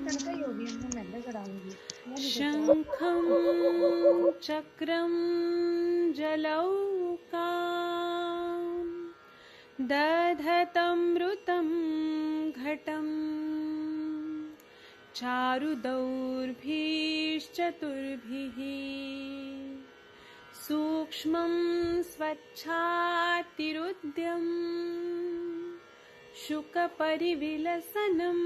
तड़का ही होगी, मैं मैदा का डालूंगी, वो नहीं करता। शंखं चक्रं जलौकां दधतमृतं घटं चारुदौर्भिश्चतुर्भिः सूक्ष्मं स्वच्छातिरुद्यं शुकपरिविलसनं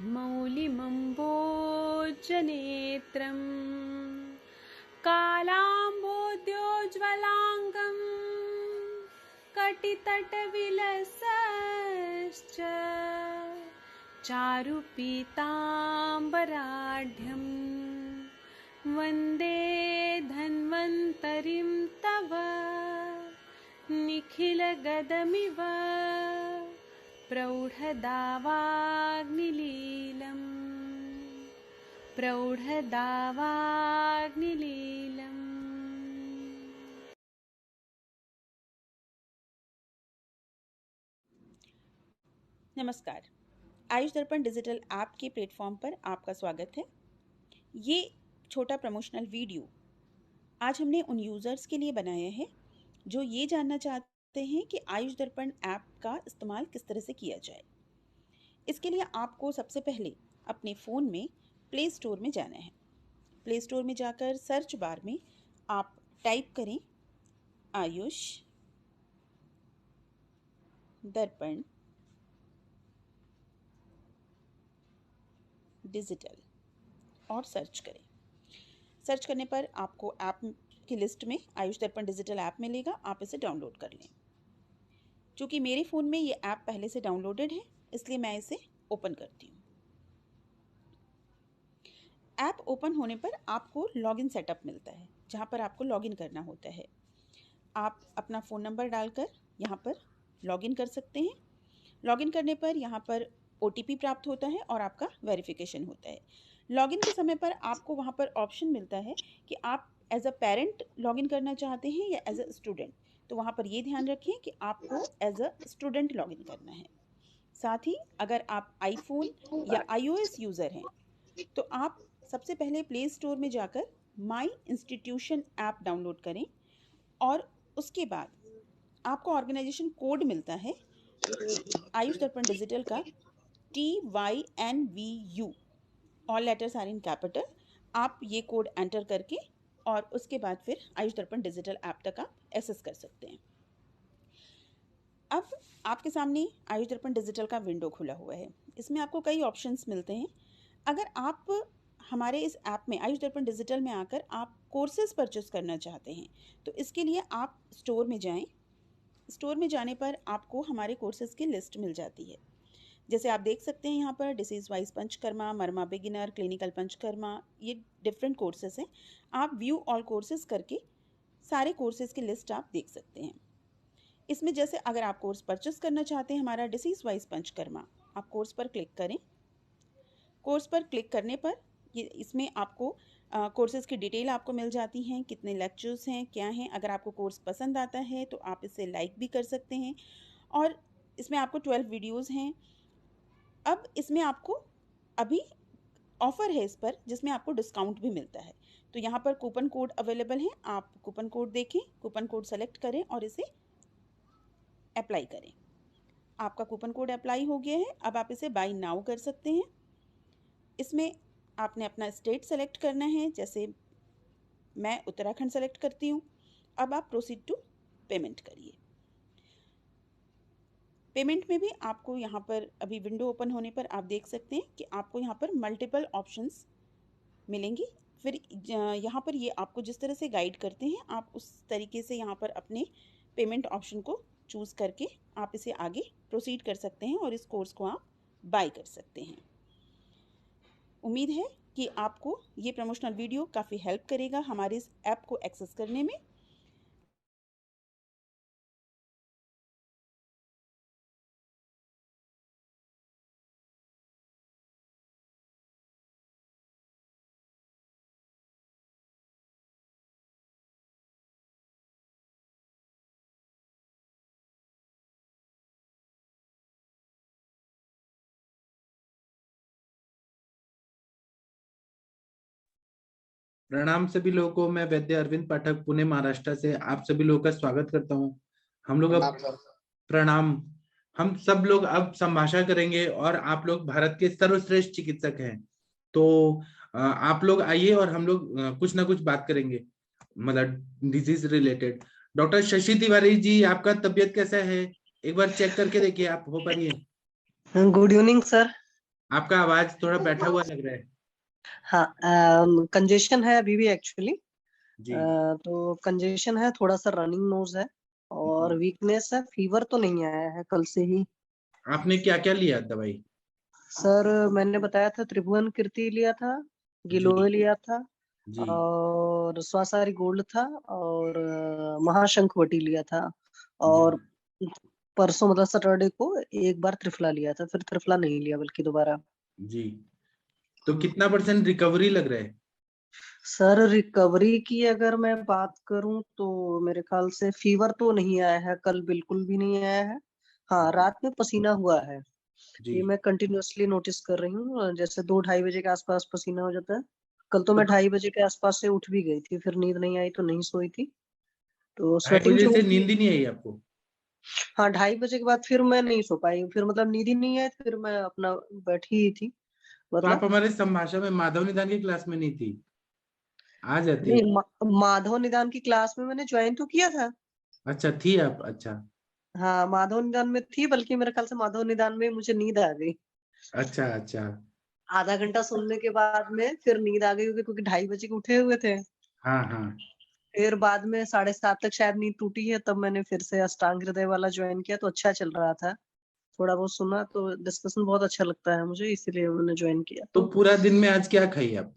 मौलिमम्बोजनेत्रं कालाम्बोद्योज्ज्वलाङ्गं कटितटविलसश्च चारुपीताम्बराढ्यं वन्दे धन्वन्तरिं तव निखिलगदमिव प्रौढदावाग्निलीलम् प्रौढदावाग्निलीलम्। नमस्कार। आयुष दर्पण डिजिटल ऐप के प्लेटफॉर्म पर आपका स्वागत है। ये छोटा प्रमोशनल वीडियो आज हमने उन यूज़र्स के लिए बनाया है जो ये जानना चाहते हैं कि आयुष दर्पण ऐप का इस्तेमाल किस तरह से किया जाए। इसके लिए आपको सबसे पहले अपने फ़ोन में प्ले स्टोर में जाना है। प्ले स्टोर में जाकर सर्च बार में आप टाइप करें आयुष दर्पण डिजिटल और सर्च करें। सर्च करने पर आपको ऐप की लिस्ट में आयुष दर्पण डिजिटल ऐप मिलेगा, आप इसे डाउनलोड कर लें। चूँकि मेरे फ़ोन में ये ऐप पहले से डाउनलोडेड है, इसलिए मैं इसे ओपन करती हूँ। ऐप ओपन होने पर आपको लॉगिन सेटअप मिलता है, जहाँ पर आपको लॉगिन करना होता है। आप अपना फ़ोन नंबर डालकर यहाँ पर लॉगिन कर सकते हैं। लॉगिन करने पर यहाँ पर OTP प्राप्त होता है और आपका वेरिफिकेशन होता है। लॉगिन के समय पर आपको वहाँ पर ऑप्शन मिलता है कि आप एज अ पेरेंट लॉगिन करना चाहते हैं या एज अ स्टूडेंट। तो वहाँ पर ये ध्यान रखें कि आपको एज अ स्टूडेंट लॉगिन करना है। साथ ही अगर आप आईफोन या iOS यूज़र हैं तो आप सबसे पहले प्ले स्टोर में जाकर माई इंस्टीट्यूशन ऐप डाउनलोड करें और उसके बाद आपको ऑर्गेनाइजेशन कोड मिलता है आयुष दर्पण डिजिटल का TYNVU, all letters are in capital. आप ये कोड एंटर करके और उसके बाद फिर आयुष दर्पण डिजिटल ऐप तक आप एक्सेस कर सकते हैं। अब आपके सामने आयुष दर्पण डिजिटल का विंडो खुला हुआ है। इसमें आपको कई ऑप्शंस मिलते हैं। अगर आप हमारे इस ऐप में आयुष दर्पण डिजिटल में आकर आप कोर्सेज परचेस करना चाहते हैं तो इसके लिए आप स्टोर में जाएं। स्टोर में जाने पर आपको हमारे कोर्सेज की लिस्ट मिल जाती है। जैसे आप देख सकते हैं यहाँ पर डिसीज़ वाइज पंचकर्मा, मर्मा बिगिनर, क्लिनिकल पंचकर्मा, ये डिफरेंट कोर्सेज हैं। आप व्यू ऑल कोर्सेज करके सारे कोर्सेज की लिस्ट आप देख सकते हैं। इसमें जैसे अगर आप कोर्स परचेस करना चाहते हैं हमारा डिसीज़ वाइज पंचकर्मा, आप कोर्स पर क्लिक करें। कोर्स पर क्लिक करने पर ये इसमें आपको कोर्सेज़ की डिटेल आपको मिल जाती हैं, कितने लेक्चर्स हैं, क्या हैं। अगर आपको कोर्स पसंद आता है तो आप इसे लाइक भी कर सकते हैं और इसमें आपको 12 वीडियोज़ हैं। अब इसमें आपको अभी ऑफ़र है इस पर जिसमें आपको डिस्काउंट भी मिलता है। तो यहाँ पर कूपन कोड अवेलेबल है, आप कूपन कोड देखें, कूपन कोड सेलेक्ट करें और इसे अप्लाई करें। आपका कूपन कोड अप्लाई हो गया है। अब आप इसे बाय नाउ कर सकते हैं। इसमें आपने अपना स्टेट सेलेक्ट करना है, जैसे मैं उत्तराखंड सेलेक्ट करती हूँ। अब आप प्रोसीड टू पेमेंट करिए। पेमेंट में भी आपको यहाँ पर अभी विंडो ओपन होने पर आप देख सकते हैं कि आपको यहाँ पर मल्टीपल ऑप्शंस मिलेंगी। फिर यहाँ पर ये आपको जिस तरह से गाइड करते हैं आप उस तरीके से यहाँ पर अपने पेमेंट ऑप्शन को चूज़ करके आप इसे आगे प्रोसीड कर सकते हैं और इस कोर्स को आप बाय कर सकते हैं। उम्मीद है कि आपको ये प्रमोशनल वीडियो काफ़ी हेल्प करेगा हमारे इस ऐप को एक्सेस करने में। प्रणाम सभी लोगों को। मैं वैद्य अरविंद पाठक पुणे महाराष्ट्र से आप सभी लोगों का स्वागत करता हूँ। हम लोग अब प्रणाम। हम सब लोग अब संभाषण करेंगे और आप लोग भारत के सर्वश्रेष्ठ चिकित्सक हैं, तो आप लोग आइए और हम लोग कुछ ना कुछ बात करेंगे, मतलब disease related. Doctor Shashi Tiwari ji, आपका तबीयत कैसा है? एक बार चेक करके देखिए, आप हो पा रही है? Good evening sir. आपका आवाज थोड़ा बैठा हुआ लग रहा है। हाँ, कंजेशन है अभी भी एक्चुअली। जी तो कंजेशन है, थोड़ा सा रनिंग नोज है और वीकनेस है। फीवर तो नहीं आया है कल से ही। आपने क्या क्या लिया दवाई? सर मैंने बताया था, त्रिभुवन कीर्ति लिया था, जी गिलोय लिया था जी। और स्वासारी गोल्ड था और महाशंखवटी लिया था। जी और परसों मतलब सैटरडे को एक बार त्रिफला लिया था, फिर त्रिफला नहीं लिया बल्कि दोबारा। जी। तो कितना % रिकवरी लग रहा है? सर रिकवरी की अगर मैं बात करूं तो मेरे ख्याल से फीवर तो नहीं आया है, कल बिल्कुल भी नहीं आया है। हाँ, रात में पसीना हुआ है, जी। ये मैं कंटिन्यूअसली नोटिस कर रही हूँ। जैसे 2-2:30 बजे के आसपास पसीना हो जाता है। कल तो तो मैं 2:30 बजे के आसपास से उठ भी गई थी, फिर नींद नहीं आई तो नहीं सोई थी, तो 2:30 स्वेटिंग बजे जो से होती है। नींद ही नहीं आई आपको? हाँ, 2:30 बजे के बाद फिर मैं नहीं सो पाई, फिर मतलब नींद ही नहीं आई, फिर मैं अपना बैठी ही थी तो आप मतलब। हमारे संभाषा में माधव निदान की क्लास में नहीं थी? आ जाती। नहीं, माधव निदान की क्लास में मैंने ज्वाइन तो किया था। अच्छा, थी आप? अच्छा हाँ, माधव निदान में थी, बल्कि मेरे ख्याल से माधव निदान में मुझे नींद आ गई। अच्छा। अच्छा। आधा घंटा सुनने के बाद में फिर नींद आ गई, क्योंकि 2:30 बजे के उठे हुए थे। हाँ हाँ। फिर बाद में 7:30 तक शायद नींद टूटी है, तब मैंने फिर से अष्टांग हृदय वाला ज्वाइन किया, तो अच्छा चल रहा था। थोड़ा बहुत सुना तो डिस्कशन बहुत अच्छा लगता है मुझे, इसीलिए मैंने ज्वाइन किया। तो तो पूरा दिन में आज क्या खाई आप,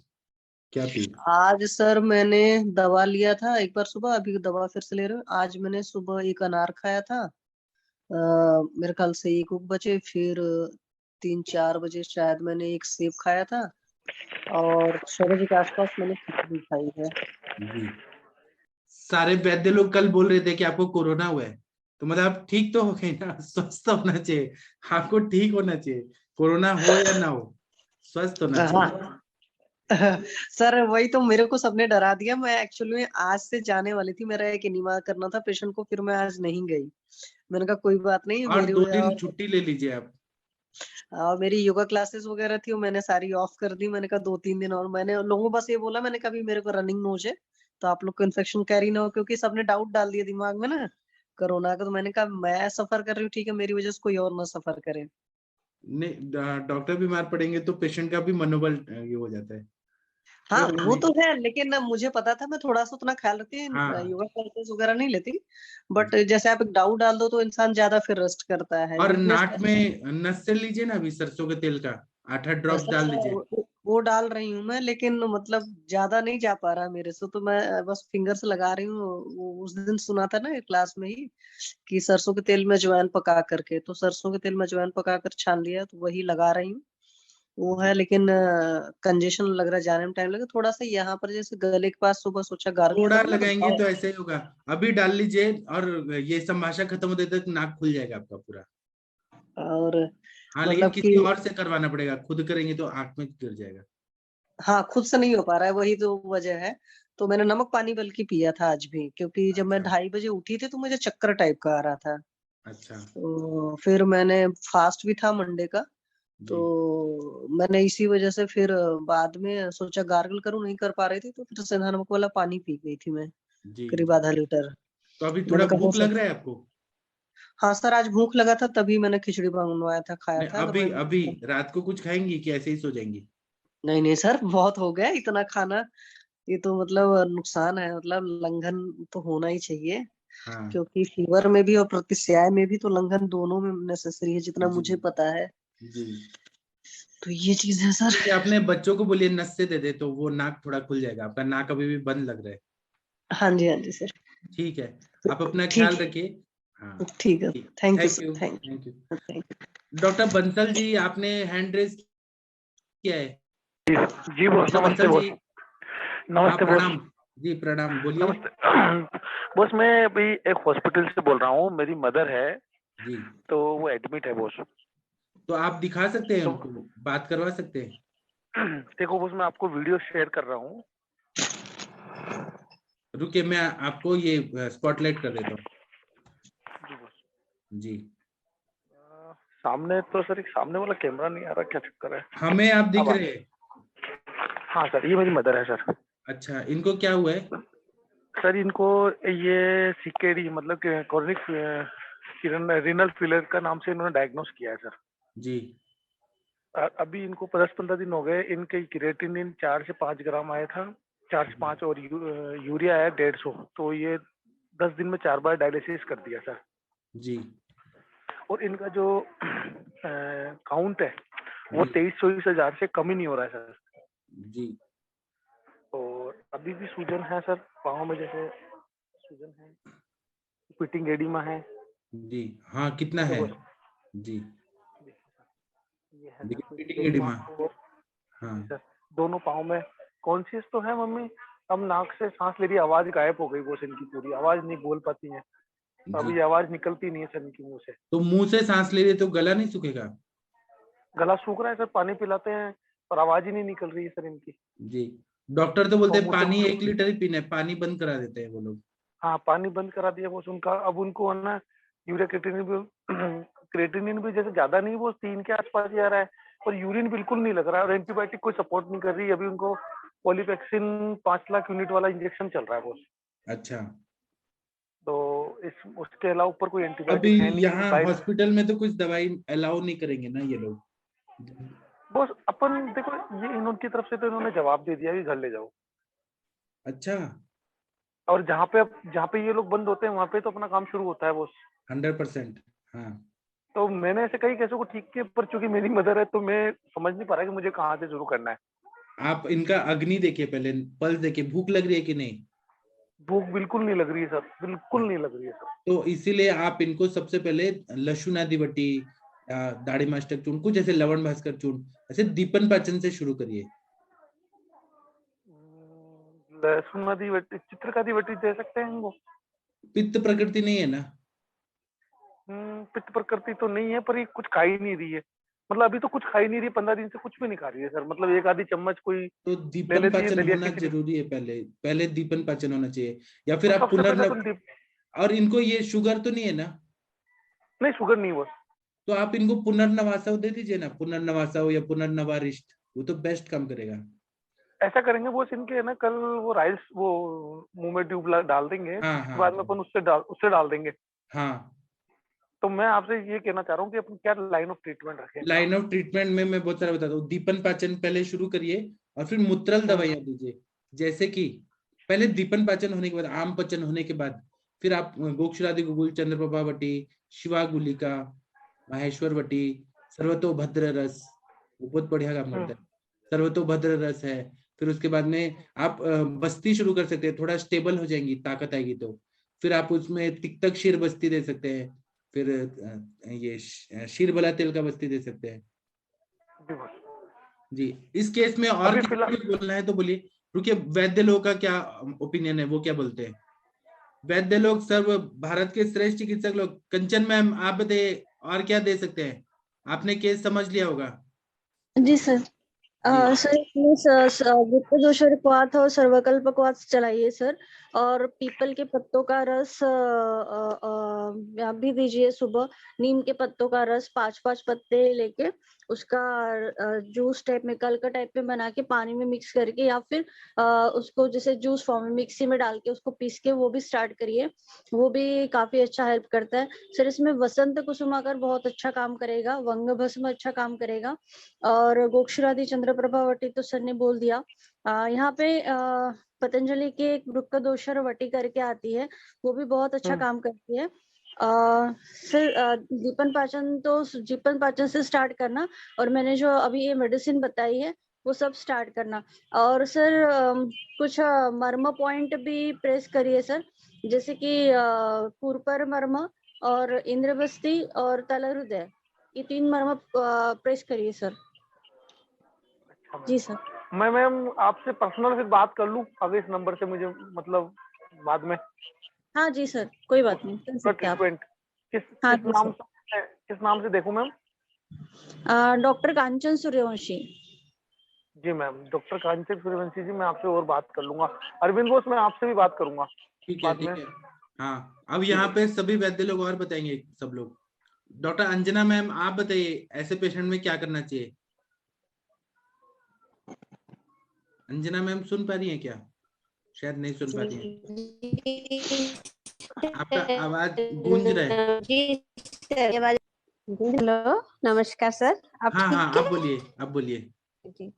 क्या पी? आज सर मैंने दवा लिया था एक बार सुबह, अभी दवा फिर से ले रही हूँ। आज मैंने सुबह एक अनार खाया था, मेरे ख्याल से 1-1 बजे, फिर 3-4 बजे शायद मैंने एक सेब खाया था, और 6 बजे के आसपास मैंने खिचड़ी खाई है। जी। सारे वैद्य लोग कल बोल रहे थे कि आपको कोरोना हुआ है, तो मतलब आप ठीक तो हो गए ना? स्वस्थ होना चाहिए, आपको ठीक होना चाहिए, कोरोना हो या ना हो, स्वस्थ होना चाहिए। हाँ सर, वही तो मेरे को सबने डरा दिया। मैं एक्चुअली में आज से जाने वाली थी, मेरा एक एनीमा करना था पेशेंट को, फिर मैं आज नहीं गई। मैंने कहा कोई बात नहीं, और मेरी 2 दिन छुट्टी ले लीजिए आप। और मेरी योगा क्लासेस वगैरह थी, वो मैंने सारी ऑफ कर दी। मैंने कहा 2-3 दिन और। मैंने लोगों को बस ये बोला, मैंने कभी मेरे को रनिंग नोज है, तो आप लोग को इन्फेक्शन कैरी ना हो, क्योंकि सबने डाउट डाल दिया दिमाग में ना कोरोना का। तो मैंने कहा मैं सफर कर रही हूँ, ठीक है, मेरी वजह से कोई और ना सफर करे। नहीं, डॉक्टर बीमार पड़ेंगे तो पेशेंट का भी मनोबल ये हो जाता है। हाँ, कोई बात वो नहीं। तो है, लेकिन ना मुझे पता था, मैं थोड़ा सा उतना ख्याल रखती हूँ, हाँ। योगा क्लासेस वगैरह नहीं लेती। बट जैसे आप एक डाउट डाल दो तो इंसान ज्यादा फिर रेस्ट करता है, और वीकनेस। नाक में नस से लीजिए ना, अभी सरसों के तेल का 8-8 ड्रॉप्स सर डाल हाँ, लीजिए। वो डाल रही हूँ मैं, लेकिन मतलब ज्यादा नहीं जा पा रहा मेरे से, तो मैं बस फिंगर से लगा रही हूँ। उस दिन सुना था ना क्लास में ही कि सरसों के तेल में अजवाइन पका करके, तो सरसों के तेल में अजवाइन पका कर छान लिया, तो वही लगा रही हूँ। वो है, लेकिन कंजेशन लग रहा है, जाने में टाइम लगे थोड़ा सा। यहाँ पर जैसे गले के पास सुबह सोचा गार्गल थोड़ा करूँ ना, लगाएंगे तो तो ऐसे ही होगा। अभी डाल लीजिए और ये संभाषण खत्म होते तक नाक खुल जाएगा आपका पूरा। और हाँ, लेकिन मतलब किसी कि और से करवाना पड़ेगा, खुद करेंगे तो आंख में गिर जाएगा। हाँ, खुद से नहीं हो पा रहा है, वही तो वजह है। तो मैंने नमक पानी बल्कि पिया था आज भी, क्योंकि जब मैं अच्छा। 2:30 बजे उठी थी तो मुझे चक्कर टाइप का आ रहा था। अच्छा। तो फिर मैंने फास्ट भी था मंडे का, जी तो मैंने इसी वजह से फिर बाद में सोचा गार्गल करूं, नहीं कर पा रही थी, तो फिर सेंधा नमक वाला पानी पी गई थी मैं, जी। करीब जी। ½ लीटर। तो अभी थोड़ा मैंने कहा हो भूख लग सक रहा है आपको? हाँ सर, आज भूख लगा था, तभी मैंने खिचड़ी बनवाया था, खाया नहीं, था। अगर अभी मैं अभी रात को कुछ खाएंगी कि ऐसे ही सो जाएंगी? नहीं नहीं सर, बहुत हो गया इतना खाना। ये तो मतलब नुकसान है, मतलब लंघन तो होना ही चाहिए, हाँ। क्योंकि फीवर में भी और प्रतिस्याय में भी तो लंघन दोनों में नेसेसरी है, जितना जी मुझे पता है। जी। तो ये चीज है सर। ठीक है, अपने बच्चों को बोलिए नस से दे दे, तो वो नाक थोड़ा खुल जाएगा। आपका नाक अभी भी बंद लग रहा है। हाँ जी, हाँ जी सर। ठीक है, आप अपना ख्याल ठीक रखिए। हाँ। ठीक है। ठीक। Thank you thank sir, you, thank thank you. You, thank you. Doctor Bansal ji, आपने हैंड रेज किया है? जी बॉस, डॉक्टर नमस्ते बंसल बॉस। जी। हाँ, नमस्ते बॉस। प्रणाम। जी प्रणाम, बोलिए। नमस्ते बॉस, मैं अभी एक हॉस्पिटल से बोल रहा हूँ। मेरी मदर है, जी। तो वो एडमिट है बॉस। तो आप दिखा सकते हैं तो उनको, बात करवा सकते हैं? देखो बॉस, मैं आपको वीडियो शेयर कर रहा हूँ। रुकिए, मैं आपको ये स्पॉटलाइट कर देता हूँ। जी बॉस। जी, सामने तो सर एक सामने वाला कैमरा नहीं आ रहा, क्या चक्कर है? हमें आप दिख अब आ- रहे हैं? हाँ सर, ये मेरी मदर है सर। अच्छा, इनको क्या हुआ है? सर इनको ये सीकेडी मतलब कॉर्निक रीनल फेलियर का नाम से इन्होंने डायग्नोस किया है सर। जी, अभी इनको 10-15 दिन हो गए। इनके क्रिएटिनिन 4 से 5 ग्राम आया था, 4 से 5, और यूरिया आया 150। तो ये 10 दिन में 4 बार डायलिसिस कर दिया सर। जी, और इनका जो काउंट है वो जी, 23-24 हजार से कम ही नहीं हो रहा है सर। जी, और अभी भी सूजन है सर पाँव में, जैसे सूजन है, पिटिंग एडिमा है। जी। हाँ, कितना है? देखो जी, ये है सर देखिए, पिटिंग पीटिंग एडिमा। एडिमा। तो हाँ, जी सर, दोनों पाँव में। कॉन्शियस तो है मम्मी, अब नाक से सांस ले रही, आवाज गायब हो गई वो सर, इनकी पूरी आवाज नहीं बोल पाती है। तो जी। अभी आवाज निकलती नहीं है सर इनकी मुंह से। तो मुंह से सांस ले रहे तो गला नहीं सूखेगा? गला सूख रहा है सर, पानी पिलाते हैं पर आवाज ही नहीं निकल रही है सर इनकी। जी, डॉक्टर तो बोलते तो हैं मुंह से पानी 1 लीटर ही पीना है, पानी बंद करा देते हैं वो लोग। हाँ, पानी बंद करा दिया वो उनका। अब उनको है ना यूरिया क्रेटिनिन भी जैसे ज्यादा नहीं, वो 3 के आसपास ही आ रहा है, और यूरिन बिल्कुल नहीं लग रहा है, और एंटीबायोटिक कोई सपोर्ट नहीं कर रही। अभी उनको पॉलीपेक्सिन 5 लाख यूनिट वाला इंजेक्शन चल रहा है वो। अच्छा, तो इस उसके अलावा ऊपर कोई अभी एंटीबायोटिक है नहीं यहाँ साइड। हॉस्पिटल में तो कुछ दवाई अलाउ नहीं करेंगे ना ये लोग? बस अपन देखो, ये इनकी तरफ से तो इन्होंने जवाब दे दिया कि घर ले जाओ। अच्छा, और जहाँ पे ये लोग बंद होते हैं वहां पे तो अपना काम शुरू होता है बस। 100%। हाँ, तो मैंने ऐसे कई केसों को ठीक किया, पर चूंकि मेरी मदर है तो मैं समझ नहीं पा रहा कि मुझे कहाँ से शुरू करना है। आप इनका अग्नि देखिए, पहले पल्स देखिए, भूख लग रही है कि नहीं? भूख बिल्कुल नहीं लग रही है सर, बिल्कुल नहीं लग रही है सर। तो इसीलिए आप इनको सबसे पहले लहसुन आदि बटी, दाढ़ी मास्टक चूर्ण, कुछ ऐसे लवण भास्कर चूर्ण, ऐसे दीपन पाचन से शुरू करिए। लहसुन आदि चित्रकादि वटी दे सकते हैं इनको? पित्त प्रकृति नहीं है ना? पित्त प्रकृति तो नहीं है, पर ये कुछ खा ही नहीं रही है। मतलब अभी तो कुछ खा ही नहीं रही है, 15 दिन से कुछ भी नहीं खा रही है सर। मतलब एक आधी चम्मच कोई तो ले दीपन लेती है, पाचन दलिया होना खिचड़ी। जरूरी है, पहले पहले दीपन पाचन होना चाहिए, या तो फिर आप सबसे पहले पुनर्नव। अपन और इनको ये शुगर तो नहीं है ना? नहीं, शुगर नहीं बस। तो आप इनको पुनर्नवासा दे दीजिए ना, पुनर्नवासा या पुनर्नवारिष्ट, वो तो बेस्ट काम करेगा। ऐसा करेंगे वो इनके ना, कल वो राइस वो मुंह में ट्यूब डाल देंगे, हाँ, उसके हाँ, बाद में अपन उससे डाल देंगे। हाँ। तो मैं आपसे ये कहना चाह रहा हूँ कि अपन क्या लाइन ऑफ ट्रीटमेंट रखें। लाइन ऑफ ट्रीटमेंट में मैं बहुत सारा बताता हूँ। दीपन पाचन पहले शुरू करिए, और फिर मूत्रल दवाइयां दीजिए। जैसे कि पहले दीपन पाचन होने के बाद, आम पचन होने के बाद, फिर आप गोक्षरादि गुगुल, चंद्रप्रभा वटी, शिवा गुलिका, माहेश्वर वटी, सर्वतोभद्र रस, वो बहुत बढ़िया काम करता है। सर्वतोभद्र रस है। फिर उसके बाद में आप बस्ती शुरू कर सकते हैं, थोड़ा स्टेबल हो जाएंगी, ताकत आएगी तो। फिर आप उसमें तिक्तक शीर बस्ती दे सकते हैं। फिर ये शीर बला तेल का बस्ती दे सकते हैं। जी, इस केस में और अभी किसी फिलहाल को बोलना है तो बोलिए। रुकिए, वैद्य लोग का क्या ओपिनियन है, वो क्या बोलते हैं? वैद्य लोग सर्व भारत के श्रेष्ठ चिकित्सक लोग। कंचन मैम, आप बताइए और क्या दे सकते हैं? आपने केस समझ लिया होगा। जी सर। जी, सर इसमें गुप्त दोषरक्वाथ और सर्वकल्पक्वाथ चलाइए सर। और पीपल के पत्तों का रस आप भी दीजिए सुबह। नीम के पत्तों का रस 5-5 पत्ते लेके उसका जूस टाइप में, कलका टाइप में बना के पानी में मिक्स करके, या फिर उसको जैसे जूस फॉर्म में मिक्सी में डाल के उसको पीस के वो भी स्टार्ट करिए। वो भी काफी अच्छा हेल्प करता है सर। इसमें वसंत कुसुमाकर बहुत अच्छा काम करेगा, वंग भस्म अच्छा काम करेगा, और गोक्षरादि चंद्रप्रभा वटी तो सर ने बोल दिया। यहाँ पे पतंजलि के एक वृक्क दोषर वटी करके आती है, वो भी बहुत अच्छा काम करती है। सर दीपन पाचन से स्टार्ट करना, और मैंने जो अभी ये मेडिसिन बताई है वो सब स्टार्ट करना। और सर कुछ मर्म पॉइंट भी प्रेस करिए सर, जैसे कि कुरपर मर्म और इंद्रबस्ती और तल हृदय, ये 3 मर्म प्रेस करिए सर। जी सर। मैं मैम आपसे पर्सनल फिर बात कर लूं आगे इस नंबर से, मुझे मतलब बाद में। हाँ जी सर, कोई बात नहीं, कर सकते हैं आप। ट्रीटमेंट हाँ किस जी नाम सर। से, किस नाम से देखूं मैम? डॉक्टर कांचन सूर्यवंशी। जी मैम, डॉक्टर कांचन सूर्यवंशी जी, मैं आपसे और बात कर लूंगा। अरविंद बोस, मैं आपसे भी बात करूंगा ठीक है, बाद में। ठीक है। हाँ, अब यहाँ पे सभी वैद्य लोग और बताएंगे सब लोग। डॉक्टर अंजना मैम, आप बताइए ऐसे पेशेंट में क्या करना चाहिए। अंजना मैम सुन पा रही हैं क्या? शायद नहीं सुन पा रही हैं। आपका आवाज गूंज रहा है। हेलो, नमस्कार सर, आप हाँ हाँ, ठीक आप है? बोलिए, आप बोलिए। जी।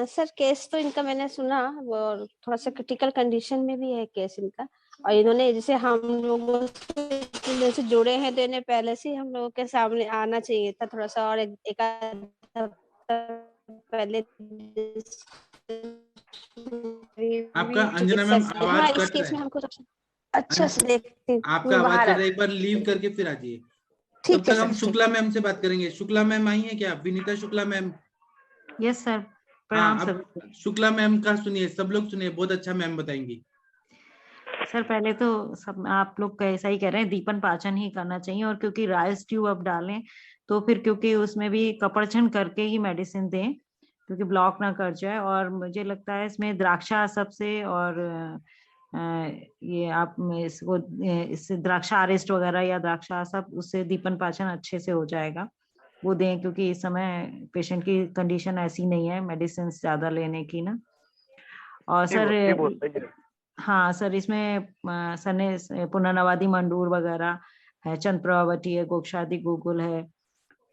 सर केस तो इनका मैंने सुना, वो थोड़ा सा क्रिटिकल कंडीशन में भी है केस इनका, और इन्होंने जैसे हम लोगों से जुड़े हैं तो इन्हें पहले से ही हम लोगों के सामने आना चाहिए था थोड़ा सा, और एक आध हफ्ता पहले आपका अंजना चिकित्सक मैम से, हाँ आवाज इस कट रहा केस में है। हमको अच्छा से देखती आपका मैं आवाज बाहर कट रहा है, एक बार लीव करके फिर आ जाइए। तब ठीक है तक हम सर, शुक्ला मैम से बात करेंगे। शुक्ला मैम आई है क्या? Vinita Shukla ma'am. Yes sir, हाँ, प्रणाम अब सर। शुक्ला मैम का सुनिए, सब लोग सुनिए, बहुत अच्छा मैम बताएंगी। सर पहले तो सब आप लोग कैसा ही कह रहे हैं, दीपन पाचन ही करना चाहिए, और क्योंकि राइस ट्यूब अब डालें तो फिर क्योंकि उसमें भी कपड़छन करके ही मेडिसिन दें, क्योंकि ब्लॉक ना कर जाए। और मुझे लगता है इसमें द्राक्षा सबसे, और ये आप इसको इससे द्राक्षा अरेस्ट वगैरह या द्राक्षा सब, उससे दीपन पाचन अच्छे से हो जाएगा, वो दें, क्योंकि इस समय पेशेंट की कंडीशन ऐसी नहीं है मेडिसिन ज्यादा लेने की ना। और जी बहुत सर सही है। हाँ सर, इसमें सर ने पुनर्नवादी मंडूर वगैरह है, चंद्रप्रभावती है, गोक्षादी गूगल है।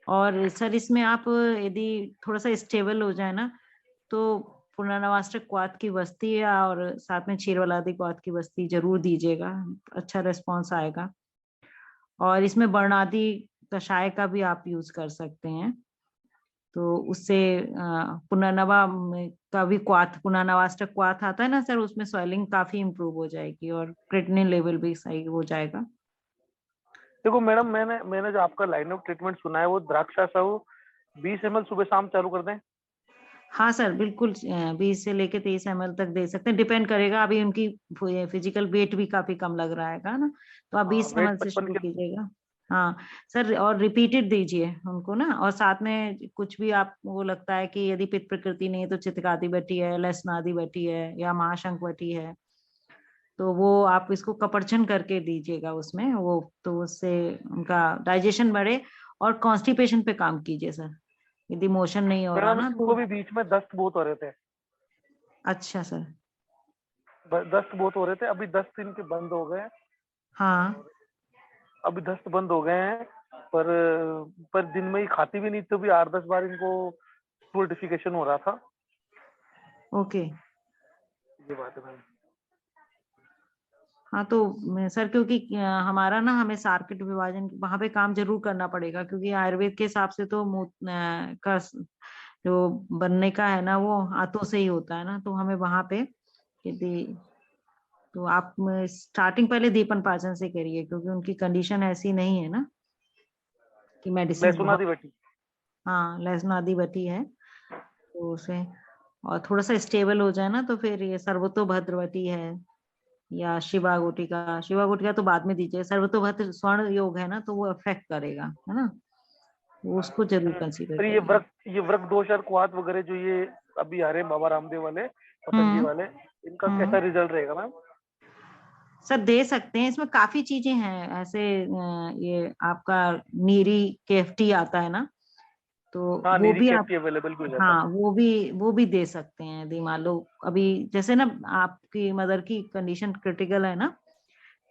और सर इसमें आप यदि थोड़ा सा स्टेबल हो जाए ना, तो पुनर्नवाष्टक क्वाथ की बस्ती और साथ में क्षीरवलादी क्वाथ की बस्ती जरूर दीजिएगा, अच्छा रिस्पॉन्स आएगा। और इसमें वर्णादि कषाय का भी आप यूज कर सकते हैं, तो उससे पुनर्नवा का भी क्वाथ, पुनर्नवाष्टक क्वाथ आता है ना सर, उसमें स्वेलिंग काफी इम्प्रूव हो जाएगी और क्रेटिनिन लेवल भी सही हो जाएगा। देखो मैडम, मैंने जो आपका लाइन ऑफ ट्रीटमेंट सुना है, वो द्राक्षा साहू 20 ml सुबह शाम चालू कर दें। हाँ सर बिल्कुल, 20 से लेके 30 ml तक दे सकते हैं, डिपेंड करेगा। अभी उनकी फिजिकल वेट भी काफी कम लग रहा है ना, तो आप 20 वेट ml से 55 शुरू के। कीजिएगा। हाँ सर, और रिपीटेड दीजिए उनको ना, और साथ में कुछ भी आपको लगता है कि यदि पित्त प्रकृति नहीं है तो चित्तकादि बटी है, लसनादि बटी है, या महाशंख बटी है, तो वो आप इसको कपड़छन करके दीजिएगा उसमें, वो तो उससे उनका डाइजेशन बढ़े। और कॉन्स्टिपेशन पे काम कीजिए सर, यदि मोशन नहीं हो रहा मैडम, ना तो। इनको भी बीच में दस्त बहुत हो रहे थे। अच्छा सर। दस्त बहुत हो रहे थे, अभी 10 दिन के बंद हो गए। हाँ अभी दस्त बंद हो गए हैं, पर दिन में ही खाती भी नहीं, तो भी 8-10 बार इनको फूड डिफिकेशन हो रहा था। ओके। ये बात है मैम। हाँ तो सर, क्योंकि हमारा ना, हमें सार्किट विभाजन वहां पे काम जरूर करना पड़ेगा, क्योंकि आयुर्वेद के हिसाब से तो का जो बनने का है ना, वो हाथों से ही होता है ना, तो हमें वहां पे यदि, तो आप स्टार्टिंग पहले दीपन पाचन से करिए, क्योंकि उनकी कंडीशन ऐसी नहीं है ना कि मेडिसिन लहसुन बहुत। आदि बेटी। हाँ लहसुन आदि बटी है, तो उसे और थोड़ा सा स्टेबल हो जाए ना, तो फिर ये सर्वतोभद्रवती है, या शिवा गुटिका। शिवा गुटिका तो बाद में दीजिए, सर्वतोभद्र स्वर्ण योग है ना, तो वो अफेक्ट करेगा, है ना, तो उसको जरूर कंसीडर फिर करिए। ये व्रत दोष और कुआत वगैरह जो ये अभी आ रहे हैं, बाबा रामदेव वाले, पतंजलि हम्म वाले, इनका कैसा हम्म रिजल्ट रहेगा मैम? सर दे सकते हैं, इसमें काफी चीजें हैं ऐसे। ये आपका नीरी केएफटी आता है ना, तो हाँ, वो नीरी भी आप, कैप्टी अवेलेबल भी हो जाता हाँ है। वो भी दे सकते हैं, यदि मान लो अभी जैसे ना आपकी मदर की कंडीशन क्रिटिकल है ना,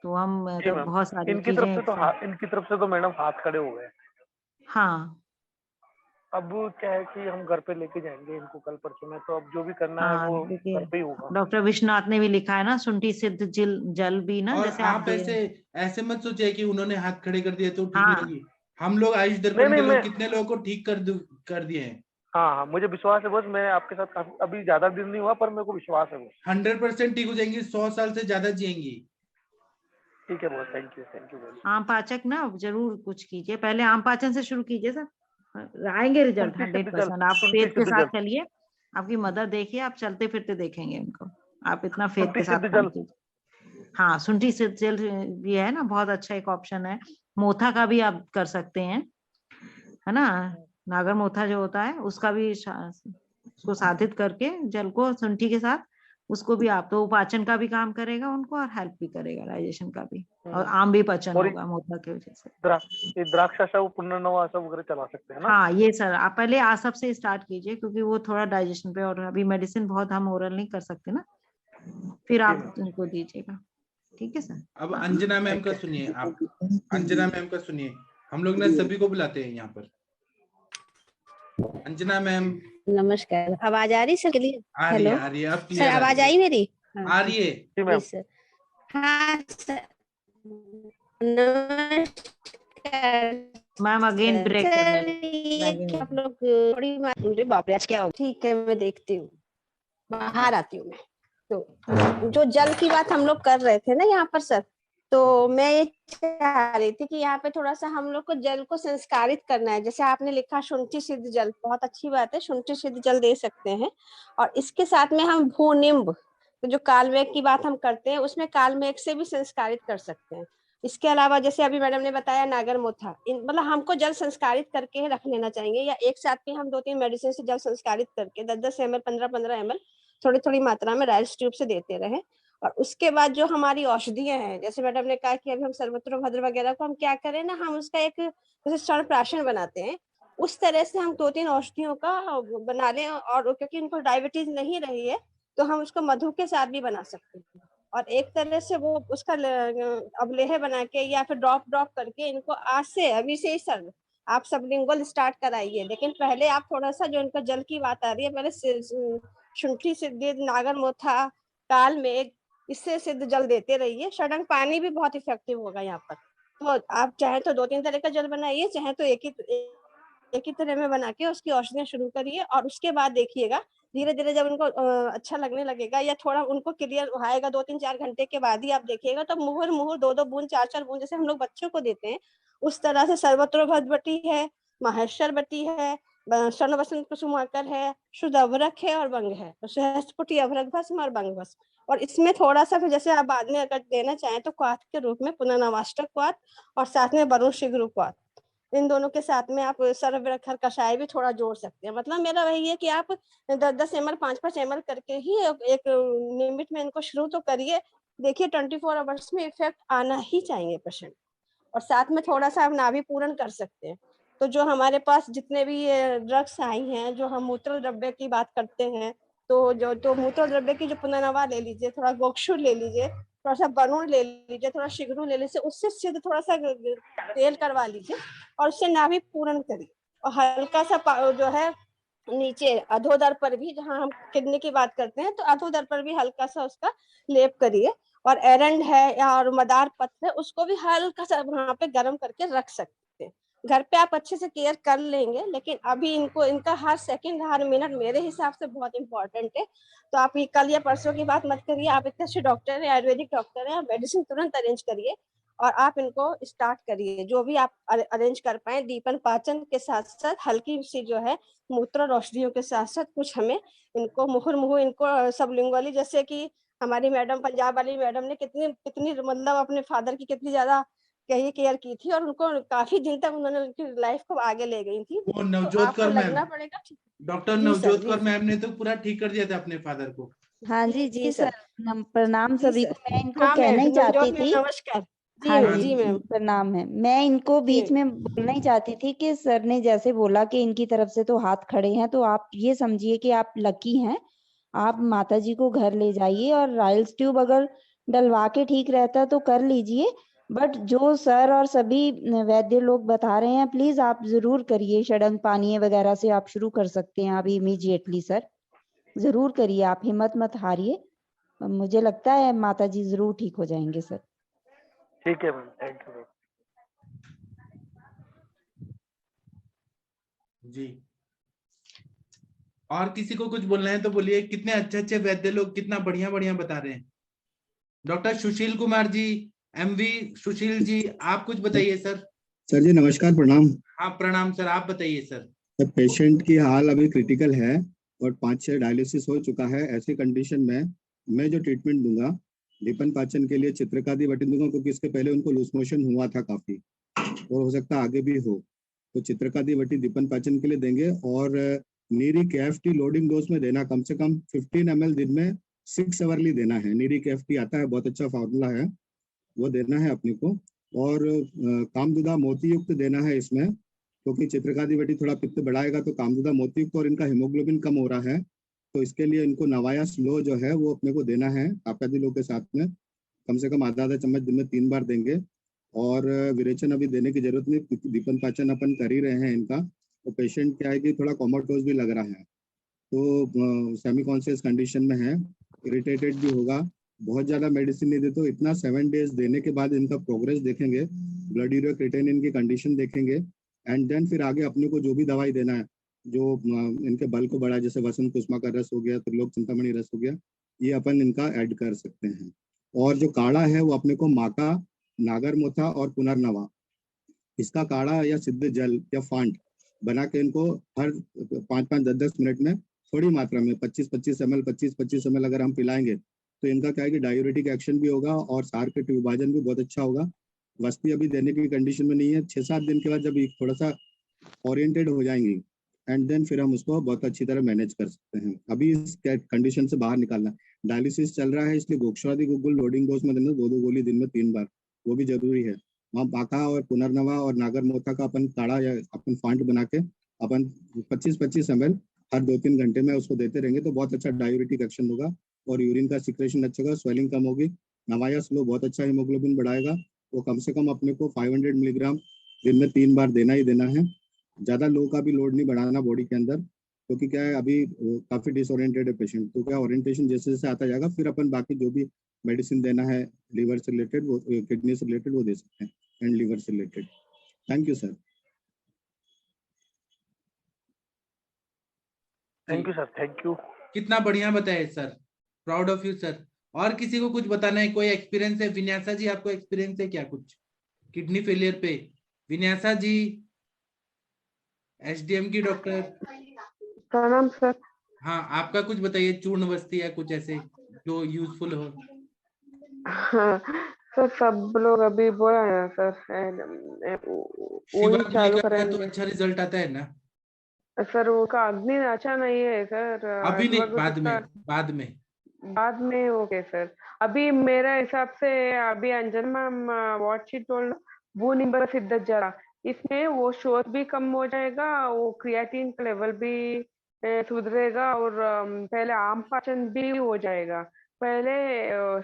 तो हम जी मतलब मैम, बहुत सारी चीजें इनकी तरफ से तो मैडम हाथ खड़े हो गए। हाँ अब क्या है कि हम घर पे लेके जाएंगे इनको कल परसों में, तो अब जो भी करना है हाँ, वो देखिए घर पे ही होगा। डॉक्टर विश्वनाथ ने भी लिखा है ना, शुंठी सिद्ध जल जल भी ना, और जैसे आप आप दे ऐसे रहे हैं। ऐसे मत सोचिए कि उन्होंने हाथ खड़े कर दिए तो ठीक नहीं हाँ होगी। हम लोग आयुष नहीं दर्पण नहीं, के मैं, लोग कितने लोगों को ठीक कर दिए हैं। हाँ हाँ, मुझे विश्वास है बस, मैं आपके साथ काफी, अभी ज्यादा दिन नहीं हुआ, पर मेरे को विश्वास है बस। 100% ठीक हो जाएंगी, 100 साल से ज्यादा जिएंगी। ठीक है बहुत, थैंक यू वेरी आम पाचक ना जरूर कुछ कीजिए, पहले आम पाचन से शुरू कीजिए सर, आएंगे रिजल्ट शुंठी सिद्ध जल, 100%। आप शुंठी फेथ के सिद्ध साथ जल, चलिए, आपकी मदर देखिए, आप चलते फिरते देखेंगे उनको, आप इतना फेथ शुंठी के साथ सिद्ध काम जल। कीजिए। हाँ शुंठी सिद्ध जल भी है ना, बहुत अच्छा एक ऑप्शन है। मोथा का भी आप कर सकते हैं, है ना, नागर मोथा जो होता है उसका भी उसको साधित करके जल को शुंठी के साथ, उसको भी आप तो पाचन का भी काम करेगा उनको और हेल्प भी करेगा डाइजेशन का भी, और आम भी पचन और होगा मोटा की वजह से। ये द्राक्षाशा पुनर्नवा आशा वगैरह चला सकते हैं ना? हाँ ये सर, आप पहले आसप से स्टार्ट कीजिए क्योंकि वो थोड़ा डाइजेशन पे, और अभी मेडिसिन बहुत हम ओरल नहीं कर सकते ना, फिर आप उनको दीजिएगा। ठीक है सर। अब अंजना मैम का सुनिए आप, अंजना मैम का सुनिए, हम लोग ना सभी को बुलाते हैं यहाँ पर। अंजना मैम नमस्कार, आवाज आ रही सर के लिए? आ रही है, हेलो आ रही है, अब सर, क्लियर आवाज आई मेरी? आ रही है। जी मैम। जी सर। हाँ सर, नमस्कार मैम अगेन ब्रेक कर सर। रहे हैं। आप लोग थोड़ी अरे बाप रे, आज क्या हो? ठीक है, मैं देखती हूँ, बाहर आती हूँ मैं। तो जो जल की बात हम लोग कर रहे थे ना यहाँ पर सर, तो मैं ये चाह रही थी कि यहाँ पे थोड़ा सा हम लोग को जल को संस्कारित करना है। जैसे आपने लिखा शुंठी सिद्ध जल, बहुत अच्छी बात है, शुंठी सिद्ध जल दे सकते हैं। और इसके साथ में हम भूनिम्ब, तो जो कालमेघ की बात हम करते हैं, उसमें कालमेघ से भी संस्कारित कर सकते हैं। इसके अलावा जैसे अभी मैडम ने बताया नागरमोथा, मतलब हमको जल संस्कारित करके रख लेना चाहिए, या एक साथ भी हम 2-3 मेडिसिन से जल संस्कारित करके 10-10 ml 15-15 ml थोड़ी थोड़ी मात्रा में राइस ट्यूब से देते रहे। और उसके बाद जो हमारी औषधियां हैं, जैसे मैडम ने कहा कि अभी हम सर्वत्र भद्र वगैरह को हम क्या करें ना, हम उसका एक जैसे स्तनप्राशन बनाते हैं, उस तरह से हम 2-3 औषधियों का बना लें। और क्योंकि उनको डायबिटीज नहीं रही है, तो हम उसको मधु के साथ भी बना सकते हैं। और एक तरह से वो उसका अवलेह बना के या फिर ड्रॉप करके इनको आज से अभी से ही सर आप सबलिंगुअल स्टार्ट कराइए। लेकिन पहले आप थोड़ा सा, जो इनका जल की बात आ रही है, पहले शुंठी सिद्ध, नागरमोथा, कालमेघ, इससे सिद्ध जल देते रहिए। षडंग पानी भी बहुत इफेक्टिव होगा यहाँ पर। तो आप चाहे तो 2-3 तरह का जल बनाइए, चाहे तो एक ही तरह में बना के उसकी औषधियां शुरू करिए। और उसके बाद देखिएगा धीरे धीरे जब उनको अच्छा लगने लगेगा, या थोड़ा उनको क्लियर आएगा 2-3-4 घंटे के बाद ही आप देखिएगा, तो मुहुर मुहुर 2-2 बूंद 4-4 बूंद जैसे हम लोग बच्चों को देते हैं, उस तरह से सर्वत्रोभद्रवटी है, माहेश्वर बटी है, स्वर्ण वसंत कुसुमाकर है, शुद्ध अभ्रक है और बंग है, तो सहस्त्रपुटी अभ्रक भस्म और बंग भस्म। और इसमें थोड़ा सा फिर जैसे आप बाद में अगर देना चाहें तो क्वाथ के रूप में पुनर्नवाष्टक क्वाथ और साथ में वरुण शीघ्र क्वाथ, इन दोनों के साथ में आप सर्वरखर कषाय भी थोड़ा जोड़ सकते हैं। मतलब मेरा वही है कि आप 10-10 ml 5-5 ml करके ही एक लिमिट में इनको शुरू तो करिए। देखिए 24 आवर्स में इफेक्ट आना ही चाहिए पेशेंट। और साथ में थोड़ा सा आप नाभि पूरण कर सकते हैं। तो जो हमारे पास जितने भी ड्रग्स आई हैं, जो हम मूत्र द्रव्य की बात करते हैं, तो मूत्र द्रव्य की जो पुनर्नवा ले लीजिए, थोड़ा गोक्षुर ले लीजिए, थोड़ा सा वरुण ले लीजिए, थोड़ा शीघ्र ले लीजिए, उससे सिद्ध थोड़ा सा तेल करवा लीजिए और उससे नाभि पूरण करिए। और हल्का सा जो है नीचे अधोदर पर भी, जहाँ हम किडनी की बात करते हैं, तो अधोदर पर भी हल्का सा उसका लेप करिए। और एरंड है और मदार पत्र है, उसको भी हल्का सा वहां पे गर्म करके रख सकते हैं। घर पे आप अच्छे से केयर कर लेंगे, लेकिन अभी इनका हर सेकंड हर मिनट मेरे हिसाब से बहुत इंपॉर्टेंट है। तो आप ये कल या परसों की बात मत करिए, आप इतने अच्छे डॉक्टर है, आयुर्वेदिक डॉक्टर है, आप मेडिसिन तुरंत अरेंज करिए और आप इनको स्टार्ट करिए, जो भी आप अरेंज कर पाए। दीपन पाचन के साथ साथ हल्की सी जो है मूत्र और औषधियों के साथ साथ कुछ हमें इनको मुहुर्मुहु इनको सबलिंगुअली, जैसे कि हमारी मैडम पंजाब वाली मैडम ने कितनी मतलब अपने फादर की कितनी ज्यादा कही केयर की थी, और उनको काफी दिन तक उन्होंने उनकी लाइफ को आगे ले गई थी। वो तो नवजोत आपको कौर मैम, लगना पड़ेगा। डॉक्टर जी सर, नवजोत जी कौर सर। मैम ने तो पूरा ठीक कर दिया था अपने फादर को। हाँ जी जी जी सर। सर, प्रणाम जी सभी सर। को। मैं इनको हाँ कहना मैम, ही चाहती नवजोत मैम थी। नमस्कार। जी हाँ मैम, जी जी मैम। प्रणाम है। मैं इनको जी बीच में बोलना ही चाहती थी कि सर ने जैसे बोला कि इनकी तरफ से तो हाथ खड़े हैं, तो आप ये समझिए कि आप लकी हैं। आप माता जी को घर ले जाइए और राइल्स ट्यूब अगर डलवा के ठीक रहता तो कर लीजिए, बट जो सर और सभी वैद्य लोग बता रहे हैं प्लीज आप जरूर करिए। षडंग पानी वगैरह से आप शुरू कर सकते हैं अभी इमीडिएटली सर, जरूर करिए, आप हिम्मत मत हारिए। मुझे लगता है माता जी जरूर ठीक हो जाएंगे सर। ठीक है मैम, थैंक यू। जी, और किसी को कुछ बोलना है तो बोलिए। कितने अच्छे अच्छे वैद्य लोग कितना बढ़िया बढ़िया बता रहे हैं। डॉक्टर सुशील कुमार जी, एमवी सुशील जी, आप कुछ बताइए सर। सर जी नमस्कार, प्रणाम। हाँ प्रणाम सर, आप बताइए सर। सर पेशेंट की हाल अभी क्रिटिकल है और 5-6 डायलिसिस हो चुका है। ऐसी कंडीशन में मैं जो ट्रीटमेंट दूंगा दीपन पाचन के लिए चित्रकादि वटी दूंगा, क्योंकि इसके पहले उनको लूज मोशन हुआ था काफी, और हो सकता है आगे भी हो। तो चित्रकादि वटी दीपन पाचन के लिए देंगे और नीरी KFT लोडिंग डोज में देना, कम से कम 15 ml दिन में 6 आवरली देना है। नीरी KFT आता है, बहुत अच्छा फार्मूला है, वो देना है अपने को। और कामदुदा मोती युक्त देना है इसमें, क्योंकि चित्रकादी वटी थोड़ा पित्त बढ़ाएगा, तो कामदुदा मोती युक्त, और इनका हीमोग्लोबिन कम हो रहा है, तो इसके लिए इनको नवाया स्लो जो है वो अपने को देना है ताकती लोग के साथ में, कम से कम आधा चम्मच दिन में 3 बार देंगे। और विरेचन अभी देने की जरूरत नहीं, दीपन पाचन अपन कर ही रहे हैं इनका। तो पेशेंट क्या है कि थोड़ा कोमाटोज भी लग रहा है, तो सेमी कॉन्शियस कंडीशन में है, इरिटेटेड भी होगा। बहुत ज्यादा मेडिसिन नहीं दे, तो इतना 7 डेज देने के बाद इनका प्रोग्रेस देखेंगे, ब्लड यूरिया क्रिएटिनिन की कंडीशन देखेंगे, एंड देन फिर आगे अपने को जो भी दवाई देना है जो इनके बल को बढ़ाए, जैसे वसंत कुसुमा का रस हो गया, त्रिलोक चिंतामणि रस हो गया, ये अपन इनका ऐड कर सकते हैं। और जो काढ़ा है वो अपने को माका, नागरमोथा और पुनर्नवा, इसका काढ़ा या सिद्ध जल या फांट बना के इनको हर 5-5, 10-10 मिनट में थोड़ी मात्रा में 25-25 ml 25-25 ml अगर हम पिलाएंगे तो इनका क्या है कि डायूरेटिक एक्शन भी होगा और सार के विभाजन भी बहुत अच्छा होगा। वस्ती अभी देने की कंडीशन में नहीं है, 6-7 दिन के बाद जब थोड़ा सा ओरिएंटेड हो जाएंगी एंड देन फिर हम उसको बहुत अच्छी तरह मैनेज कर सकते हैं। अभी इस कंडीशन से बाहर निकालना, डायलिसिस चल रहा है, इसलिए गोक्षवादी गुगुल लोडिंग डोज में देना, 2-2 गोली दिन में 3 बार, वो भी जरूरी है। वहाँ बाका और पुनर्नवा और नागरमोथा का अपन काढ़ा या अपन फांट बना के अपन 25-25 ml हर 2-3 घंटे में उसको देते रहेंगे तो बहुत अच्छा डायूरेटिक एक्शन होगा और यूरिन का सिक्रेशन अच्छा होगा, स्वेलिंग कम होगी। नवाया स्लो बहुत अच्छा हीमोग्लोबिन बढ़ाएगा, वो कम से कम अपने को 500 मिलीग्राम दिन में 3 बार देना ही देना है। ज्यादा लो का भी लोड नहीं बढ़ाना बॉडी के अंदर, क्योंकि क्या है अभी काफी डिसओरिएंटेड है पेशेंट, तो क्या ओरिएंटेशन जैसे जैसे आता जाएगा फिर अपन बाकी जो भी मेडिसिन देना है लीवर से रिलेटेड, वो किडनी से रिलेटेड वो दे सकते हैं, एंड लीवर से related. Thank you sir. Thank you sir, thank you. कितना बढ़िया बताया sir, proud of you sir. और किसी को कुछ बताना है, कोई एक्सपीरियंस है? विन्यासा जी आपको एक्सपीरियंस है क्या कुछ किडनी फेलियर पे? विन्यासा जी, एसडीएम की डॉक्टर। प्रणाम सर। हाँ, आपका कुछ बताइए, चूर्ण बस्ती या कुछ ऐसे जो यूजफुल हो। हाँ सर, सब लोग अभी बोला है सर, वही चालू तो करेंगे अच्छा रिजल्ट आता है ना सर। वो का अग्नि अच्छा नहीं है सर, अभी नहीं, बाद में ओके सर। अभी मेरा हिसाब से अभी अंजन मैम व्हाट शी टोल्ड, वो निम्बर सिद्ध जरा, इसमें वो शोध भी कम हो जाएगा, वो क्रिएटिन का लेवल भी सुधरेगा और पहले आम पाचन भी हो जाएगा। पहले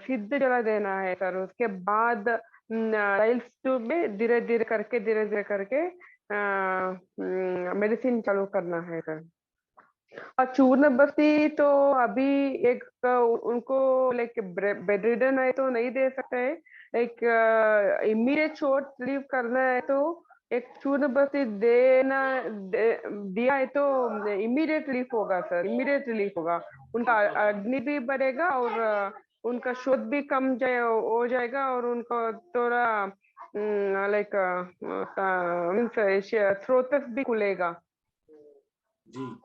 सिद्ध जला देना है सर, उसके बाद राइल्स ट्यूब में धीरे धीरे करके मेडिसिन चालू करना है सर। और चूर्ण बस्ती तो अभी एक उनको लाइक बेड रिडन है तो नहीं दे सकते है, एक इमीडिएट शॉर्ट रिलीव करना है तो एक चूर्ण बस्ती दिया है तो इमीडिएट रिलीफ होगा सर, इमीडिएट रिलीफ होगा। उनका अग्नि भी बढ़ेगा और उनका शोध भी कम हो जाएगा और उनको थोड़ा लाइक मीन्स स्रोत भी खुलेगा।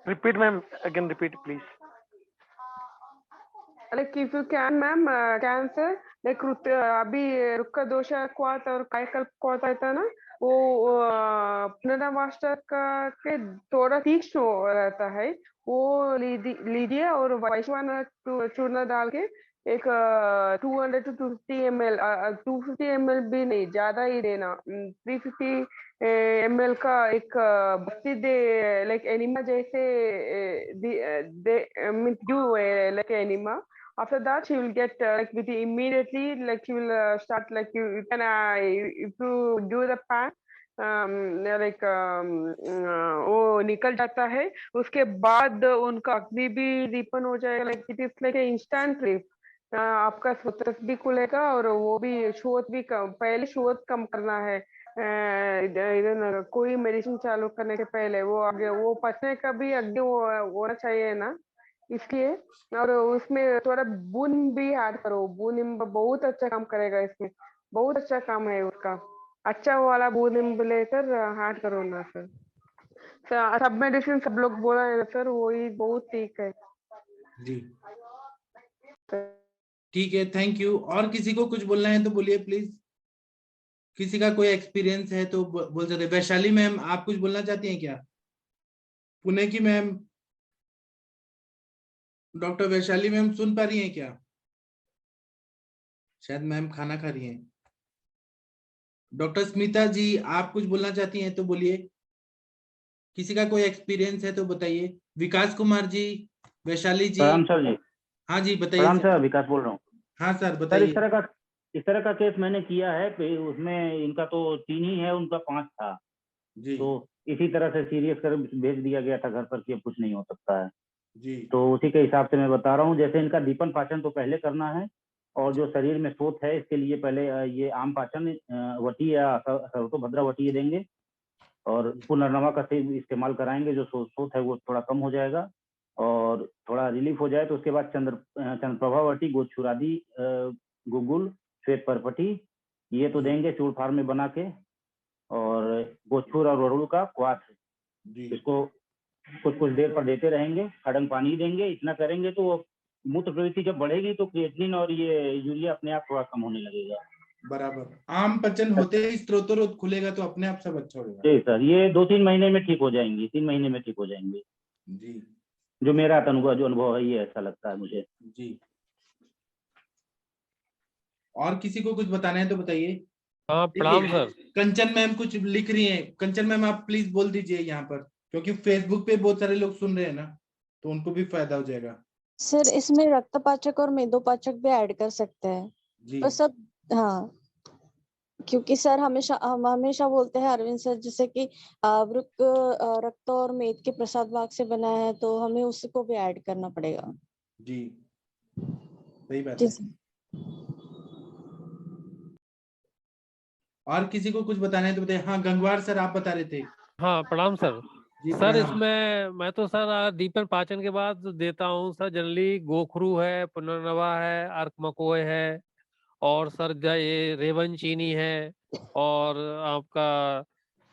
Repeat ma'am, again repeat please. Like if you can ma'am, cancer like अभी रुक्का दोषा क्वाथ और कायकल्प क्वाथ आता ना, वो पुनर्वाष्टक के थोड़ा तीक्ष्ण रहता है, वो लीजिए और वैश्वानर चूर्ण डाल के एक 200 to 250 ml, 250 ml भी नहीं, ज्यादा ही देना, 350 ml का एक बस्ती दे, लाइक एनिमा जैसे do like enema. After that she will get like with immediately, like she will start like you can if you do the pack like वो निकल जाता है, उसके बाद उनका अग्नि भी दीपन हो जाएगा, like it is like instant relief. आपका स्रोत भी खुलेगा और वो भी शोध भी कम, पहले शोध कम करना है इधर कोई मेडिसिन चालू करने के पहले, वो आगे वो पचने का भी आगे वो होना चाहिए ना, इसलिए। और उसमें थोड़ा बून भी ऐड करो, बूनिम्ब बहुत अच्छा काम करेगा इसमें, बहुत अच्छा काम है उसका, अच्छा वाला बूनिम्ब लेकर ऐड करो ना सर। सब मेडिसिन सब लोग बोला है ना सर, वही बहुत ठीक है जी। ठीक है, थैंक यू। और किसी को कुछ बोलना है तो बोलिए प्लीज, किसी का कोई एक्सपीरियंस है तो बोल सकते। वैशाली मैम, आप कुछ बोलना चाहती हैं क्या? पुणे की मैम, डॉक्टर वैशाली मैम सुन पा रही हैं क्या? शायद मैम खाना खा रही हैं। डॉक्टर स्मिता जी आप कुछ बोलना चाहती हैं तो बोलिए, किसी का कोई एक्सपीरियंस है तो बताइए। विकास कुमार जी, वैशाली जी। प्रणाम सर जी। हाँ जी बताइए प्रणाम सर। सर, विकास बोल रहा हूँ। हाँ सर सर बताइए। इस तरह का केस मैंने किया है, उसमें इनका तो 3 ही है, उनका 5 था। जी तो इसी तरह से सीरियस कर भेज दिया गया था घर पर कि अब कुछ नहीं हो सकता है। जी तो उसी के हिसाब से मैं बता रहा हूँ। जैसे इनका दीपन पाचन तो पहले करना है, और जो शरीर में शोथ है इसके लिए पहले ये आम पाचन वटी या सर्वतोभद्रा वटी देंगे, और पुनर्नवा का इस्तेमाल कराएंगे। जो शोथ है वो थोड़ा कम हो जाएगा और थोड़ा रिलीफ हो जाए तो उसके बाद चंद्रप्रभा वटी, गोछुरादी गुगुल, श्वेत परपटी ये तो देंगे चूर्ण फार्म में बना के। और गोछुर और वरुण का क्वाथ, इसको कुछ कुछ देर पर देते रहेंगे, खड़ंग पानी देंगे। इतना करेंगे तो मूत्र प्रवृत्ति जब बढ़ेगी तो क्रिएटिनिन और ये यूरिया अपने आप थोड़ा कम होने लगेगा। बराबर। आम पचन होते ही स्त्रोतरोध खुलेगा तो अपने आप सब अच्छा होगा। जी सर, ये 2-3 महीने में ठीक हो जाएंगी, 3 महीने में ठीक हो जाएंगे। जी जो मेरा अनुभव है, ये ऐसा लगता है मुझे। जी। और किसी को कुछ बताना है तो बताइए। हाँ प्रणाम सर। कंचन मैम कुछ लिख रही हैं। कंचन मैम आप प्लीज बोल दीजिए यहाँ पर, क्योंकि फेसबुक पे बहुत सारे लोग सुन रहे हैं ना, तो उनको भी फायदा हो जाएगा। सर इसमें रक्तपाचक और मेदोपाचक भी ऐड कर सकते हैं जी और सब। हाँ, क्योंकि सर हम हमेशा बोलते हैं अरविंद सर, जैसे कि वृक्क रक्त और मेद के प्रसाद भाग से बना है, तो हमें उसको भी ऐड करना पड़ेगा। जी सही बात जी है। और किसी को कुछ बताना है तो बताइए। हाँ गंगवार सर आप बता रहे थे। हाँ प्रणाम सर। जी सर प्रणाम। इसमें मैं तो सर दीपन पाचन के बाद देता हूँ सर। जनरली गोखरू है, पुनर्नवा है, अर्क मकोय है, और सर ये रेवन चीनी है, और आपका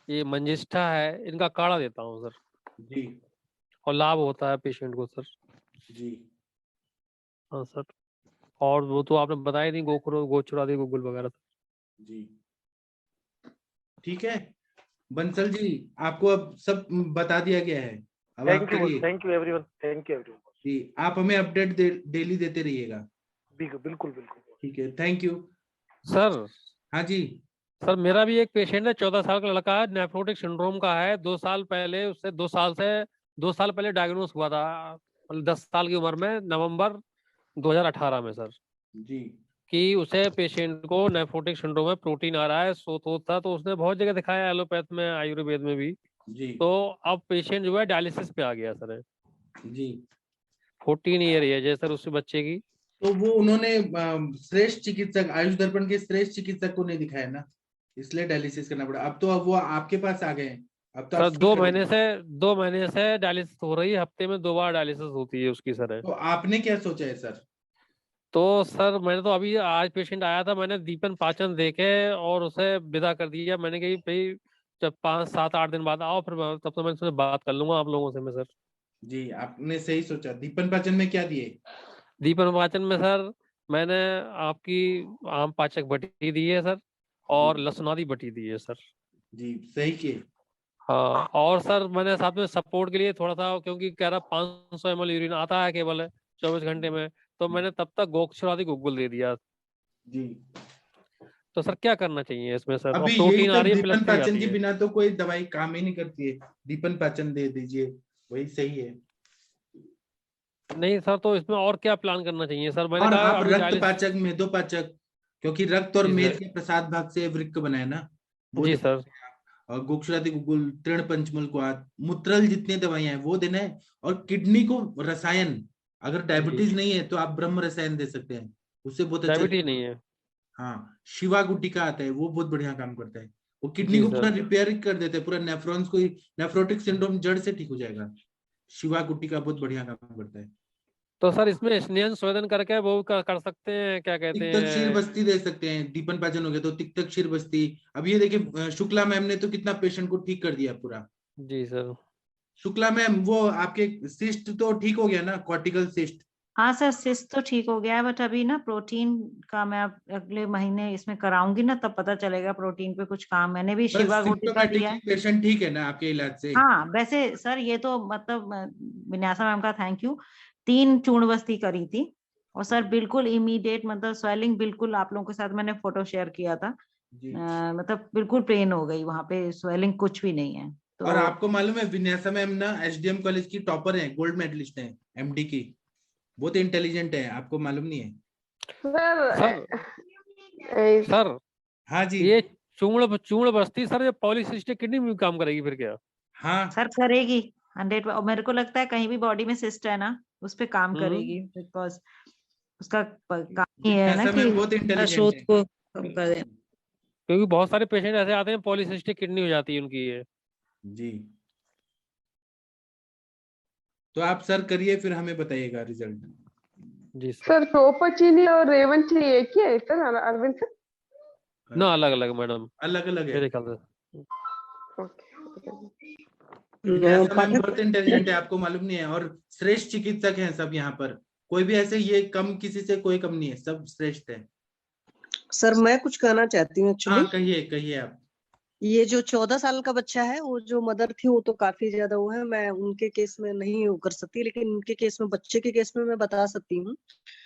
ये मंजिष्ठा है। इनका काढ़ा देता हूँ सर, जी और लाभ होता है पेशेंट को सर। जी हाँ सर। और वो तो आपने बताया नहीं, गोखरू गोचुरादि गुगुल वगैरह। जी ठीक है। बंसल जी आपको अब सब बता दिया गया है, अब आप करिए। Thank you everyone, thank you everyone. जी आप हमें अपडेट डेली देते रहिएगा। बिल्कुल बिल्कुल। ठीक है, थैंक यू सर। हाँ जी सर मेरा भी एक पेशेंट है, 14 साल का लड़का है, नेफ्रोटिक सिंड्रोम का है। 2 साल पहले उससे 2 साल पहले डायग्नोस हुआ था, मतलब 10 साल की उम्र में, नवंबर 2018 में सर। जी कि उसे पेशेंट को नेफ्रोटिक सिंड्रोम में प्रोटीन आ रहा है, शोथ था। तो उसने बहुत जगह दिखाया, एलोपैथ में, आयुर्वेद में भी। जी तो अब पेशेंट जो है डायलिसिस पे आ गया सर। जी 14 ईयर है जैसे सर उसके बच्चे की। तो वो उन्होंने श्रेष्ठ चिकित्सक, आयुष दर्पण के श्रेष्ठ चिकित्सक को नहीं दिखाया ना, इसलिए डायलिसिस करना पड़ा। अब तो अब वो आपके पास आ गए हैं, अब तो आप सर फ्री 2 कर महीने दीजिए। से 2 महीने से डायलिसिस हो रही है, हफ्ते में 2 बार डायलिसिस होती है उसकी सर। तो आपने क्या सोचा है सर? तो सर मैंने तो अभी आज पेशेंट आया था, मैंने दीपन पाचन देखे और उसे विदा कर दिया। मैंने कही भाई जब 5-7-8 दिन बाद आओ, फिर तब तो मैं उससे बात कर लूंगा आप लोगों से मैं सर। जी आपने सही सोचा। दीपन पाचन में क्या दिए? दीपन पाचन में सर मैंने आपकी आम पाचक बटी दी है सर, और लहसुनादी बटी दी है सर। जी सही किए। हाँ, और सर मैंने साथ में सपोर्ट के लिए थोड़ा सा, क्योंकि कह रहा 500 ml यूरिन आता है केवल 24 घंटे में, तो मैंने तब तक गोक्षरादि गुगुल दे दिया। जी तो सर क्या करना चाहिए इसमें सर? और अभी यही प्रोटीन आ सब रही है, दीपन प्लस 3 पाचन आती के है। बिना तो कोई दवाई काम ही नहीं करती है। दीपन पाचन दे दीजिए, वही सही है। नहीं सर, तो इसमें और क्या प्लान करना चाहिए सर? मैंने और कहा आप अभी रक्त डायलिस। पाचक, मेदोपाचक, क्योंकि रक्त और जी मेद सर। के प्रसाद भाग से वृक्क बना है ना, वो जी दे सर। सकते हैं आप। और गोक्षरादि गुगुल, तृण पंचमल क्वाथ, मूत्रल जितने दवाइयां हैं वो देना है। और किडनी को रसायन, अगर जी। डायबिटीज नहीं है तो आप ब्रह्म रसायन दे सकते हैं, उससे बहुत अच्छा। डायबिटीज नहीं है। हाँ शिवा गुटिका आता है, वो बहुत बढ़िया काम करता है। वो किडनी जी को पूरा सर। रिपेयर कर देता है, पूरा नेफ्रॉन्स को, नेफ्रोटिक सिंड्रोम जड़ से ठीक हो जाएगा। शिवा गुटिका बहुत बढ़िया काम करता है। तो सर इसमें स्नेहन स्वेदन करके वो कर सकते हैं, क्या कहते तिक्तक क्षीर हैं? बस्ती दे सकते हैं। दीपन पाचन हो गया तो तिक्तक क्षीर बस्ती। अब ये देखिए शुक्ला मैम ने तो कितना पेशेंट को ठीक कर दिया पूरा। जी सर। शुक्ला मैम वो आपके सिस्ट तो ठीक हो गया ना, कॉर्टिकल सिस्ट? हाँ सर, सिस्ट तो ठीक हो गया है, बट अभी ना प्रोटीन का मैं अगले महीने इसमें कराऊंगी ना, तब पता चलेगा प्रोटीन पे कुछ काम। मैंने भी शिवा गुटिका दिया है। पेशेंट ठीक है ना आपके इलाज से? हाँ वैसे सर ये तो मतलब विन्यासा मैम का थैंक यू। 3 चूर्ण बस्ती करी थी और सर बिल्कुल इमीडिएट, मतलब स्वेलिंग बिल्कुल, आप लोगों के साथ मैंने फोटो शेयर किया था, मतलब बिल्कुल पेन हो गई, वहां पे स्वेलिंग कुछ भी नहीं है। तो और आपको मालूम है विन्यासा मैम ना एसडीएम कॉलेज की टॉपर है, गोल्ड मेडलिस्ट है एमडी की, बहुत इंटेलिजेंट है, आपको मालूम नहीं है? सर हाँ जी, ये चूर्ण बस्ती सर ये पॉलीसिस्टिक किडनी में काम करेगी फिर क्या? हाँ सर करेगी 100, मेरे को लगता है कहीं भी बॉडी में सिस्ट है ना उस पे काम करेगी, बिकॉज उसका काम ही है ना विन्यासा कि मैम बहुत इंटेलिजेंट शोथ है। को कम कर देना। क्योंकि बहुत सारे पेशेंट ऐसे आते हैं पॉलीसिस्टिक किडनी हो जाती है उनकी ये। जी, तो आप सर करिए फिर हमें बताइएगा रिजल्ट। जी सर चोपचीनी और रेवंचीनी एक ही है सर अरविंद सर? ना अलग अलग मैडम, अलग अलग है मेरे ख्याल से। विन्यासा मैम बहुत इंटेलिजेंट है, आपको मालूम नहीं है, और श्रेष्ठ चिकित्सक हैं सब यहाँ पर, कोई भी ऐसे ये कम किसी से कोई कम नहीं है, सब श्रेष्ठ है। सर मैं कुछ कहना चाहती हूँ एक्चुअली। हाँ कहिए कहिए आप। ये जो 14 साल का बच्चा है, वो जो मदर थी वो तो काफी ज्यादा वो है, मैं उनके केस में नहीं वो कर सकती, लेकिन उनके केस में, बच्चे के केस में मैं बता सकती हूँ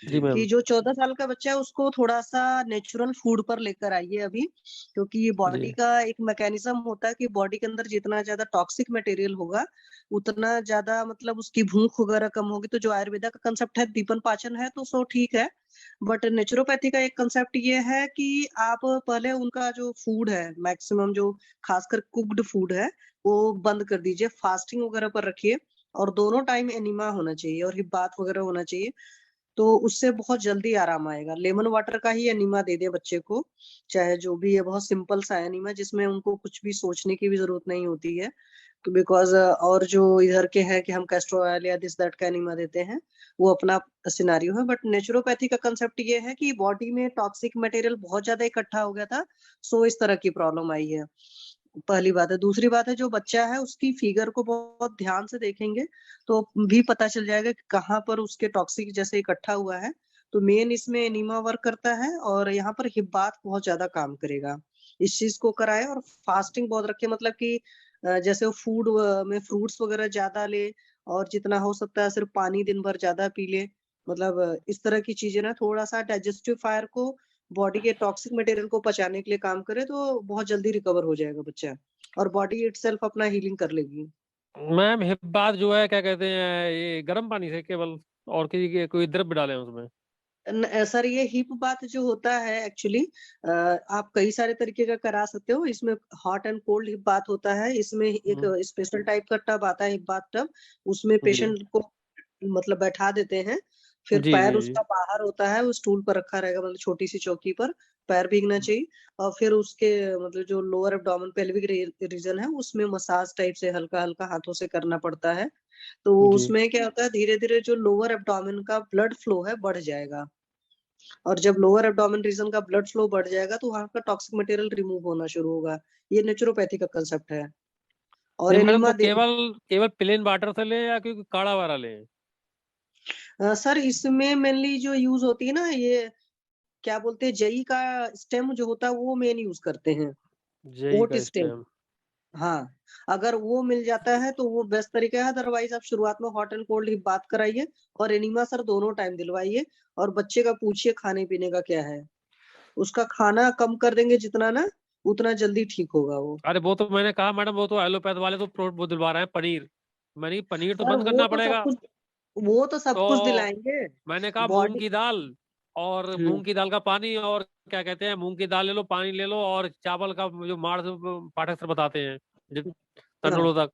जी मैम। कि जो 14 साल का बच्चा है उसको थोड़ा सा नेचुरल फूड पर लेकर आइए अभी, क्योंकि ये बॉडी का एक मैकेनिज्म होता है कि बॉडी के अंदर जितना ज्यादा टॉक्सिक मटेरियल होगा उतना ज्यादा मतलब उसकी भूख वगैरह कम होगी। तो जो आयुर्वेदा का कंसेप्ट है दीपन पाचन है तो सो ठीक है, बट नेचुरोपैथी का एक कंसेप्ट ये है कि आप पहले उनका जो फूड है मैक्सिमम जो खासकर कुक्ड फूड है वो बंद कर दीजिए, फास्टिंग वगैरह पर रखिए, और दोनों टाइम एनिमा होना चाहिए और हिप बाथ वगैरह होना चाहिए, तो उससे बहुत जल्दी आराम आएगा। लेमन वाटर का ही एनिमा दे दे बच्चे को, चाहे जो भी है, बहुत सिंपल सा एनिमा जिसमें उनको कुछ भी सोचने की भी जरूरत नहीं होती है, बिकॉज और जो इधर के हैं कि हम कैस्टर ऑयल या दिस दैट का एनिमा देते हैं वो अपना सिनारियो है, बट नेचुरोपैथी का कंसेप्ट ये है कि बॉडी में टॉक्सिक मटेरियल बहुत ज्यादा इकट्ठा हो गया था, सो इस तरह की प्रॉब्लम आई है। पहली बात है। दूसरी बात है, जो बच्चा है उसकी फिगर को बहुत ध्यान से देखेंगे तो भी पता चल जाएगा कि कहाँ पर उसके टॉक्सिक जैसे इकट्ठा हुआ है। तो मेन इसमें एनीमा वर्क करता है और यहाँ पर हिप बाथ बहुत ज्यादा काम करेगा। इस चीज को कराए और फास्टिंग बहुत रखे, मतलब कि जैसे वो फूड में फ्रूट्स वगैरह ज्यादा ले और जितना हो सकता है सिर्फ पानी दिन भर ज्यादा पी ले, मतलब इस तरह की चीजें ना थोड़ा सा डाइजेस्टिव फायर को, बॉडी के टॉक्सिक मटेरियल को पचाने के लिए काम करे तो बहुत जल्दी रिकवर हो जाएगा बच्चा और बॉडी इटसेल्फ अपना हीलिंग कर लेगी। मैम हिप बाथ जो है क्या कहते हैं ये गर्म पानी से केवल, और किसी के कोई द्रव्य डालें उसमें? सर ये हिप बाथ जो होता है एक्चुअली आप कई सारे तरीके का करा सकते हो। इसमें hot and cold hip bath होता है, इसमें एक स्पेशल टाइप का टब आता है हिप बाथ टब, उसमें जी पेशेंट को मतलब बैठा देते हैं, फिर जी पैर जी उसका बाहर होता है, वो स्टूल पर रखा रहेगा, मतलब छोटी सी चौकी पर पैर भीगना चाहिए, और फिर उसके मतलब जो लोअर एब्डोमेन पेल्विक रीजन है उसमें मसाज टाइप से हल्का हल्का हाथों से करना पड़ता है। तो जी उसमें क्या होता है, धीरे धीरे जो लोअर एब्डोमेन का ब्लड फ्लो है बढ़ जाएगा, और जब लोअर एब्डोमेन रीजन का ब्लड फ्लो बढ़ जाएगा तो वहां का टॉक्सिक मटेरियल रिमूव होना शुरू होगा। ये नेचुरोपैथी का कंसेप्ट है। और नहीं मैडम, एनिमा तो केवल केवल प्लेन वाटर से ले या कोई काढ़ा वाला ले? सर इसमें मेनली जो यूज होती है ना, ये क्या बोलते हैं, जई का स्टेम जो होता है वो मेन यूज करते हैं, जेई ओट का स्टेम। स्टेम। हाँ, अगर वो मिल जाता है तो वो बेस्ट तरीका है, अदरवाइज आप शुरुआत में हॉट एंड कोल्ड ही बात कराइए और एनिमा सर दोनों टाइम दिलवाइए, और बच्चे का पूछिए खाने पीने का क्या है, उसका खाना कम कर देंगे जितना ना उतना जल्दी ठीक होगा वो। अरे वो तो मैंने कहा मैडम, वो तो एलोपैथ वाले तो वो दिलवा रहे हैं पनीर, मैंने कहा, पनीर तो सर बंद करना पड़ेगा। वो तो सब कुछ तो दिलाएंगे। मैंने कहा मूंग बॉडी की दाल, और मूंग की दाल का पानी, और क्या कहते हैं मूंग की दाल ले लो, पानी ले लो, और चावल का जो माड़ पाठक सर बताते हैं जो हाँ तंडुलों तक,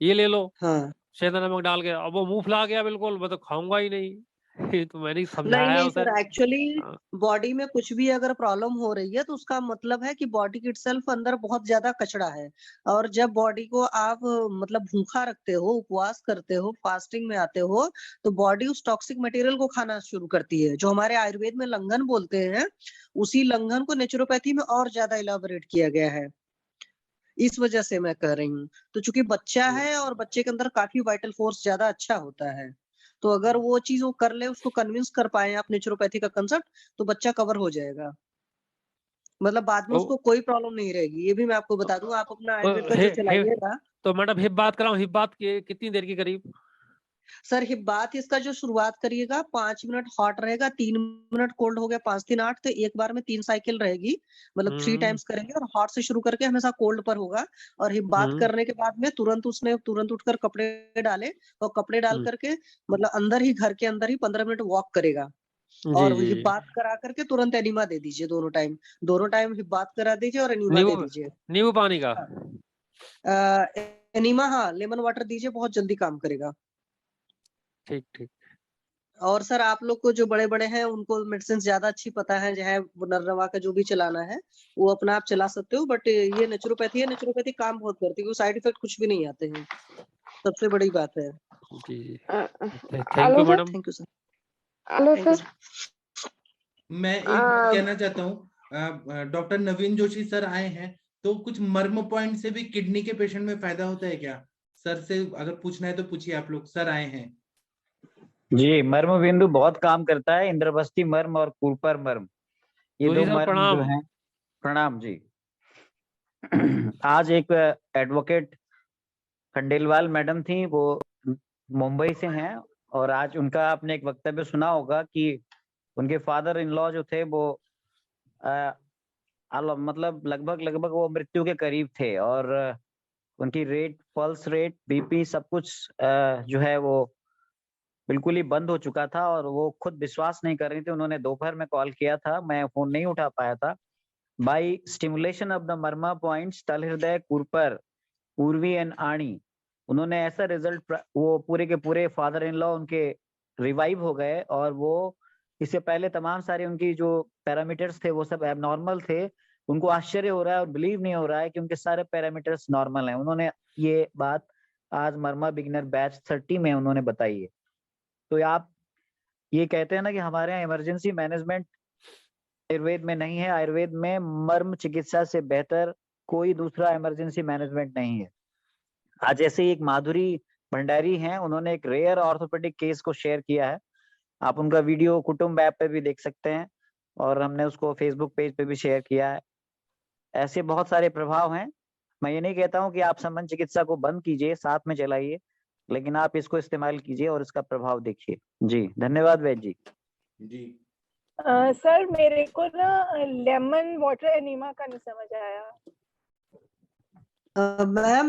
ये ले लो हाँ। सेंधा नमक डाल के। अब वो मुंह फुला गया बिल्कुल, मैं तो खाऊंगा ही नहीं। ये तो मैंने नहीं समझाया नहीं उसे। सर, एक्चुअली हाँ, बॉडी में कुछ भी अगर प्रॉब्लम हो रही है तो उसका मतलब है कि बॉडी के इटसेल्फ अंदर बहुत ज्यादा कचरा है, और जब बॉडी को आप मतलब भूखा रखते हो, उपवास करते हो, फास्टिंग में आते हो, तो बॉडी उस टॉक्सिक मटेरियल को खाना शुरू करती है, जो हमारे आयुर्वेद में लंघन बोलते हैं, उसी लंघन को नेचुरोपैथी में और ज्यादा इलाबोरेट किया गया है। इस वजह से मैं कह रही हूँ, तो चूंकि बच्चा है और बच्चे के अंदर काफी वाइटल फोर्स ज्यादा अच्छा होता है, तो अगर वो चीज वो कर ले, उसको कन्विंस कर पाए आप नेचुरोपैथी का कंसेप्ट, तो बच्चा कवर हो जाएगा, मतलब बाद में तो उसको कोई प्रॉब्लम नहीं रहेगी। ये भी मैं आपको बता दूं, आप अपना तो आयुर्वेद का जो चलाइएगा। तो मैडम हिप बात कराऊं, हिप बात कितनी देर की करीब? सर हिप बाथ इसका जो शुरुआत करिएगा 5 मिनट हॉट रहेगा, 3 मिनट कोल्ड हो गया, 5 3 8, तो एक बार में 3 साइकिल रहेगी, मतलब 3 टाइम्स करेंगे और हॉट से शुरू करके हमेशा कोल्ड पर होगा। और हिप बाथ करने के बाद में तुरंत उठकर कपड़े डाले और कपड़े डाल करके मतलब अंदर ही, घर के अंदर ही 15 मिनट वॉक करेगा। और जी हिप बाथ करा करके तुरंत एनिमा दे दीजिए, दोनों टाइम हिप बाथ करा दीजिए और एनिमा दे दीजिए। नींबू पानी का एनिमा, हाँ लेमन वाटर दीजिए, बहुत जल्दी काम करेगा। ठीक ठीक। और सर आप लोग को जो बड़े बड़े हैं उनको मेडिसिन ज्यादा अच्छी पता है, चाहे नरनवा का जो भी चलाना है वो अपना आप चला सकते हो, बट ये नेचुरोपैथी है, नेचुरोपैथी काम बहुत करती है, साइड इफेक्ट कुछ भी नहीं आते हैं, सबसे बड़ी बात है। जी जी, hello you sir. Madam. Thank you sir. Hello sir. मैं एक बात कहना चाहता हूँ, डॉक्टर नवीन जोशी सर आए हैं, तो कुछ मर्म पॉइंट से भी किडनी के पेशेंट में फायदा होता है क्या? सर से अगर पूछना है तो पूछिए, आप लोग, सर आए हैं। जी, मर्म बिंदु बहुत काम करता है, इंद्रवस्ती मर्म और कूपर मर्म, ये जोशी दो सर मर्म जो प्रणाम। हैं। प्रणाम जी। आज एक एडवोकेट खंडेलवाल मैडम थी, वो मुंबई से हैं, और आज उनका आपने एक वक्तव्य सुना होगा कि उनके फादर इन लॉ जो थे वो मतलब लगभग वो मृत्यु के करीब थे, और उनकी पल्स रेट, बीपी सब कुछ जो है वो बिल्कुल ही बंद हो चुका था, और वो खुद विश्वास नहीं कर रही थी। उन्होंने दोपहर में कॉल किया था, मैं फोन नहीं उठा पाया था। By stimulation of the Marma points, तल हृदय, कुरपर, पूर्वी एंड आणी, उन्होंने ऐसा रिजल्ट, वो पूरे के पूरे फादर इन लॉ उनके रिवाइव हो गए, और वो इससे पहले तमाम सारे उनकी जो पैरामीटर्स थे वो सब एबनॉर्मल थे। उनको आश्चर्य हो रहा है और बिलीव नहीं हो रहा है कि उनके सारे पैरामीटर्स नॉर्मल हैं। उन्होंने ये बात आज मर्मा बिगिनर बैच 30 में उन्होंने बताई है। तो आप ये कहते हैं ना कि हमारे यहाँ इमरजेंसी मैनेजमेंट आयुर्वेद में नहीं है, आयुर्वेद में मर्म चिकित्सा से बेहतर कोई दूसरा इमरजेंसी मैनेजमेंट नहीं है। आज ऐसे ही एक माधुरी भंडारी हैं, उन्होंने एक रेयर ऑर्थोपेडिक केस को शेयर किया है, आप उनका वीडियो कुटुंब ऐप पे भी देख सकते हैं, और हमने उसको फेसबुक पेज पे भी शेयर किया है। ऐसे बहुत सारे प्रभाव हैं। मैं ये नहीं कहता हूँ कि आप संबंध चिकित्सा को बंद कीजिए, साथ में चलाइए, लेकिन आप इसको इस्तेमाल कीजिए और इसका प्रभाव देखिए। जी धन्यवाद वैद्य जी। जी सर मेरे को ना लेमन वाटर एनीमा का नहीं समझ आया। मैम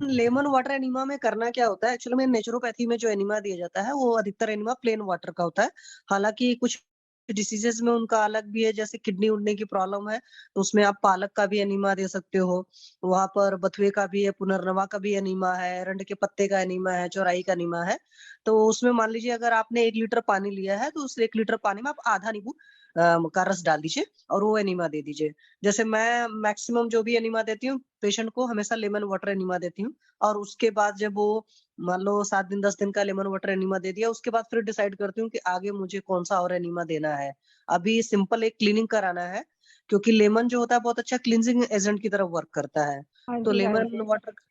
लेमन वाटर एनीमा में करना क्या होता है, एक्चुअली में नेचुरोपैथी में जो एनीमा दिया जाता है वो अधिकतर एनीमा प्लेन वाटर का होता है। हालांकि कुछ डिसीजेस में उनका अलग भी है, जैसे किडनी उड़ने की प्रॉब्लम है तो उसमें आप पालक का भी एनीमा दे सकते हो, वहां पर बथुए का भी है, पुनर्नवा का भी एनीमा है, एरंड के पत्ते का एनीमा है, चौराई का एनीमा है। तो उसमें मान लीजिए अगर आपने 1 लीटर पानी लिया है तो उस 1 लीटर पानी में आप आधा नींबू का रस डाल दीजिए और वो एनीमा दे दीजिए। जैसे मैं मैक्सिमम जो भी एनीमा देती हूँ पेशेंट को, हमेशा लेमन वाटर एनीमा देती हूँ, और उसके बाद जब वो मान लो 7 दिन 10 दिन का लेमन वाटर एनीमा दे दिया, उसके बाद फिर डिसाइड करती हूँ कि आगे मुझे कौन सा और एनीमा देना है। अभी सिंपल एक क्लीनिंग कराना है, क्योंकि लेमन जो होता है बहुत अच्छा क्लींजिंग एजेंट की तरफ वर्क करता है। तो लेमन वाटर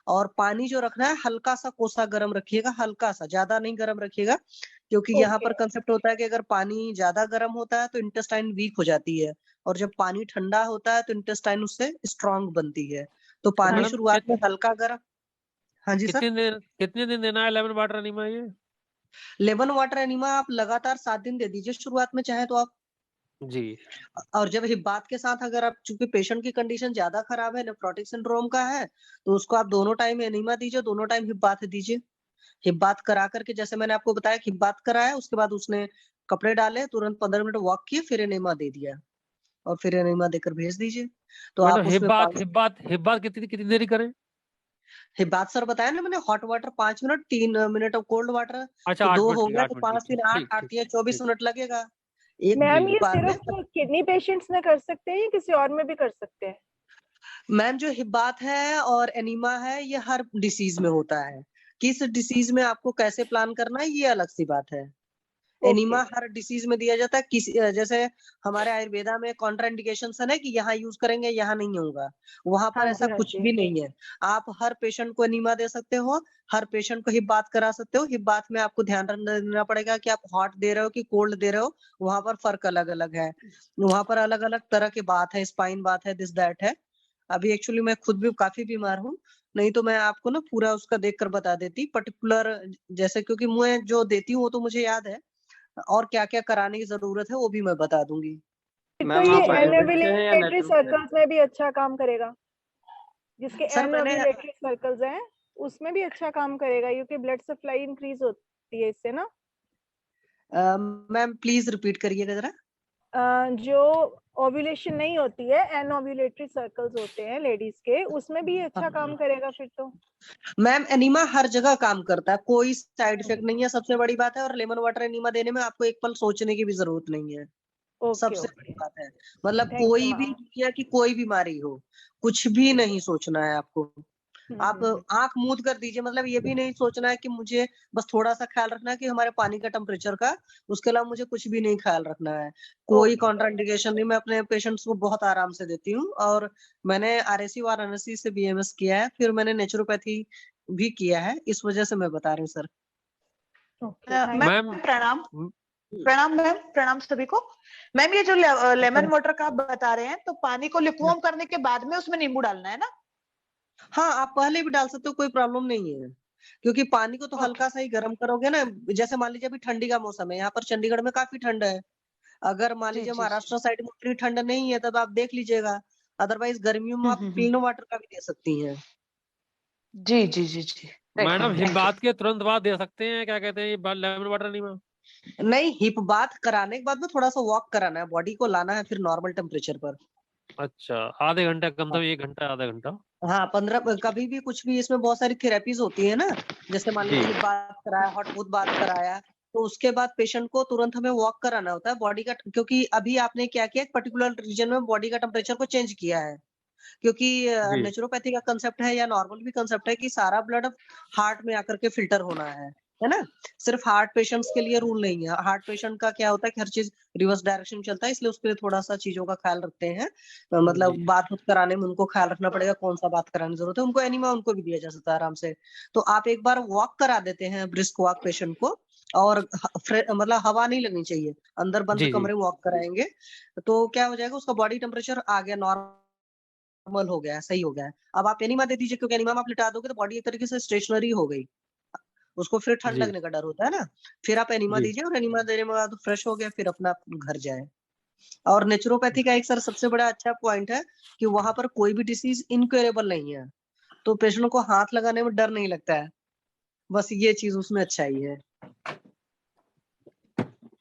और पानी जो रखना है हल्का सा कोसा गर्म रखिएगा, हल्का सा, ज्यादा नहीं गर्म रखिएगा, क्योंकि यहाँ पर कंसेप्ट होता है कि अगर पानी ज्यादा गर्म होता है तो इंटेस्टाइन वीक हो जाती है, और जब पानी ठंडा होता है तो इंटेस्टाइन उससे स्ट्रांग बनती है। तो पानी मैडम शुरुआत में हल्का गर्म। हाँ जी सर। कितने दिन देना है लेमन वाटर एनीमा? ये लेमन वाटर एनीमा आप लगातार 7 दिन दे दीजिए शुरुआत में चाहे तो आप। जी। और जब हिप बात के साथ अगर आप, चूंकि पेशेंट की कंडीशन ज्यादा खराब है, नेफ्रोटिक सिंड्रोम का है, तो उसको आप दोनों टाइम एनीमा दीजिए, दोनों टाइम हिप बात दीजिए। हिप बात करा करके, जैसे मैंने आपको बताया, हिप बात कराया, उसके बाद उसने कपड़े डाले, तुरंत 15 मिनट वॉक किए, फिर एनीमा दे दिया और फिर एनीमा देकर भेज दीजिए। तो आप हिप उसमें बात कितनी देरी करें? हिप बात सर बताया ना मैंने, हॉट वाटर 5 मिनट, 3 मिनट और कोल्ड वाटर, अच्छा, तो 8 2 मिनट हो ठीक, गया, 8 तो मिनट 5 ठीक 3 8 ठीक 8 ठीक 3 24 मिनट लगेगा एक मैम ये बार में। सिर्फ किडनी पेशेंट्स में कर सकते हैं या किसी और में भी कर सकते हैं? मैम जो हिप बात है और एनीमा है ये हर डिसीज में होता है, किस डिसीज में आपको कैसे प्लान करना है ये अलग सी बात है। एनीमा हर डिसीज में दिया जाता है, किसी जैसे हमारे आयुर्वेदा में कॉन्ट्राइंडिकेशन है कि यहाँ यूज करेंगे यहाँ नहीं होगा, वहां पर ऐसा कुछ भी नहीं है। आप हर पेशेंट को एनीमा दे सकते हो, हर पेशेंट को हिप बात करा सकते हो। हिप बात में आपको ध्यान देना पड़ेगा कि आप हॉट दे रहे हो कि कोल्ड दे रहे हो, वहां पर फर्क अलग अलग है, वहां पर अलग अलग तरह की बात है, स्पाइन बात है, दिस दैट है। अभी एक्चुअली मैं खुद भी काफी बीमार हूँ, नहीं तो मैं आपको ना पूरा उसका देखकर बता देती पर्टिकुलर, जैसे क्योंकि मैं जो देती हूँ वो तो मुझे याद है, और क्या क्या कराने की जरूरत है वो भी मैं बता दूंगी। तो ये एनोव्युलेटरी सर्कल्स में भी अच्छा काम करेगा, जिसके सर मैंने एनोव्युलेटरी सर्कल्स हैं उसमें भी अच्छा काम करेगा, क्योंकि ब्लड सप्लाई इंक्रीज होती है इससे ना। मैम प्लीज रिपीट करिएगा जरा। जो ओव्यूलेशन नहीं होती है, एनोव्युलेटरी सर्कल्स होते हैं लेडीज के, उसमें भी अच्छा काम करेगा फिर तो। मैम एनीमा हर जगह काम करता है, कोई साइड इफेक्ट नहीं है, सबसे बड़ी बात है। और लेमन वाटर एनीमा देने में आपको एक पल सोचने की भी जरूरत नहीं है, सबसे बड़ी बात है। मतलब कोई भी दुनिया की कोई बीमारी हो, कुछ भी नहीं सोचना है आपको। आप आंख मूंद कर दीजिए, मतलब ये भी नहीं सोचना है कि मुझे बस थोड़ा सा ख्याल रखना है कि हमारे पानी का टेम्परेचर का, उसके अलावा मुझे कुछ भी नहीं ख्याल रखना है। कोई कॉन्ट्राइंडिकेशन नहीं, मैं अपने पेशेंट्स को बहुत आराम से देती हूँ। और मैंने RSC वाराणसी से BMS किया है, फिर मैंने नेचुरोपैथी भी किया है, इस वजह से मैं बता रही हूँ सर। मैम प्रणाम। प्रणाम मैम, प्रणाम सभी को। मैम ये जो लेमन वाटर का आप बता रहे हैं, तो पानी को लिक्वॉर्म करने के बाद में उसमें नींबू डालना है ना? हाँ, आप पहले भी डाल सकते हो, कोई प्रॉब्लम नहीं है, क्योंकि पानी को तो हल्का सा ही गर्म करोगे ना। जैसे मान लीजिए अभी ठंडी का मौसम है, यहाँ पर चंडीगढ़ में काफी ठंड है। अगर मान लीजिए महाराष्ट्र साइड में उतनी ठंड नहीं है तब आप देख लीजिएगा, अदरवाइज गर्मियों में आप प्लेन वाटर का भी दे सकती हैं। जी जी जी जी। मैडम हिमबात के तुरंत बाद दे सकते हैं, क्या कहते हैं, ये लेमन वाटर नहीं? नहीं, हिप बात कराने के बाद में थोड़ा सा वॉक कराना है, बॉडी को लाना है फिर नॉर्मल टेम्परेचर पर। अच्छा, आधे घंटे कम से 1 घंटा, आधा घंटा। हाँ 15, कभी भी कुछ भी, इसमें बहुत सारी थेरेपीज होती है ना, जैसे मान लीजिए बात कराया, हॉट बूथ बात कराया, तो उसके बाद पेशेंट को तुरंत हमें वॉक कराना होता है बॉडी का, क्योंकि अभी आपने क्या किया, एक पर्टिकुलर रीजन में बॉडी का टेम्परेचर को चेंज किया है। क्योंकि नेचुरोपैथी का कंसेप्ट है या नॉर्मल भी कंसेप्ट है कि सारा ब्लड हार्ट में आकर के फिल्टर होना है ना। सिर्फ हार्ट पेशेंट्स के लिए रूल नहीं है। हार्ट पेशेंट का क्या होता है कि हर चीज रिवर्स डायरेक्शन में चलता है, इसलिए उसके लिए थोड़ा सा चीजों का ख्याल रखते हैं। मतलब बात कराने में उनको ख्याल रखना पड़ेगा कौन सा बात कराने की जरूरत है। उनको एनीमा उनको भी दिया जा सकता है आराम से। तो आप एक बार वॉक करा देते हैं, ब्रिस्क वॉक पेशेंट को, और मतलब हवा नहीं लगनी चाहिए, अंदर बंद कमरे वॉक कराएंगे, तो क्या हो जाएगा, उसका बॉडी टेम्परेचर आ गया, नॉर्मल हो गया है, सही हो गया है। अब आप एनीमा दे दीजिए, क्योंकि एनीमा में आप लिटा दोगे तो बॉडी एक तरीके से स्टेशनरी हो गई, उसको फिर ठंड लगने का डर होता है ना। फिर आप एनीमा दीजिए, और एनीमा देने के बाद फ्रेश हो गया, फिर अपना घर जाए। और नेचुरोपैथी का एक सर सबसे बड़ा अच्छा पॉइंट है कि वहां पर कोई भी डिसीज इनक्योरेबल नहीं है, तो पेशेंट को हाथ लगाने में डर नहीं लगता है, बस ये चीज उसमें अच्छा ही है।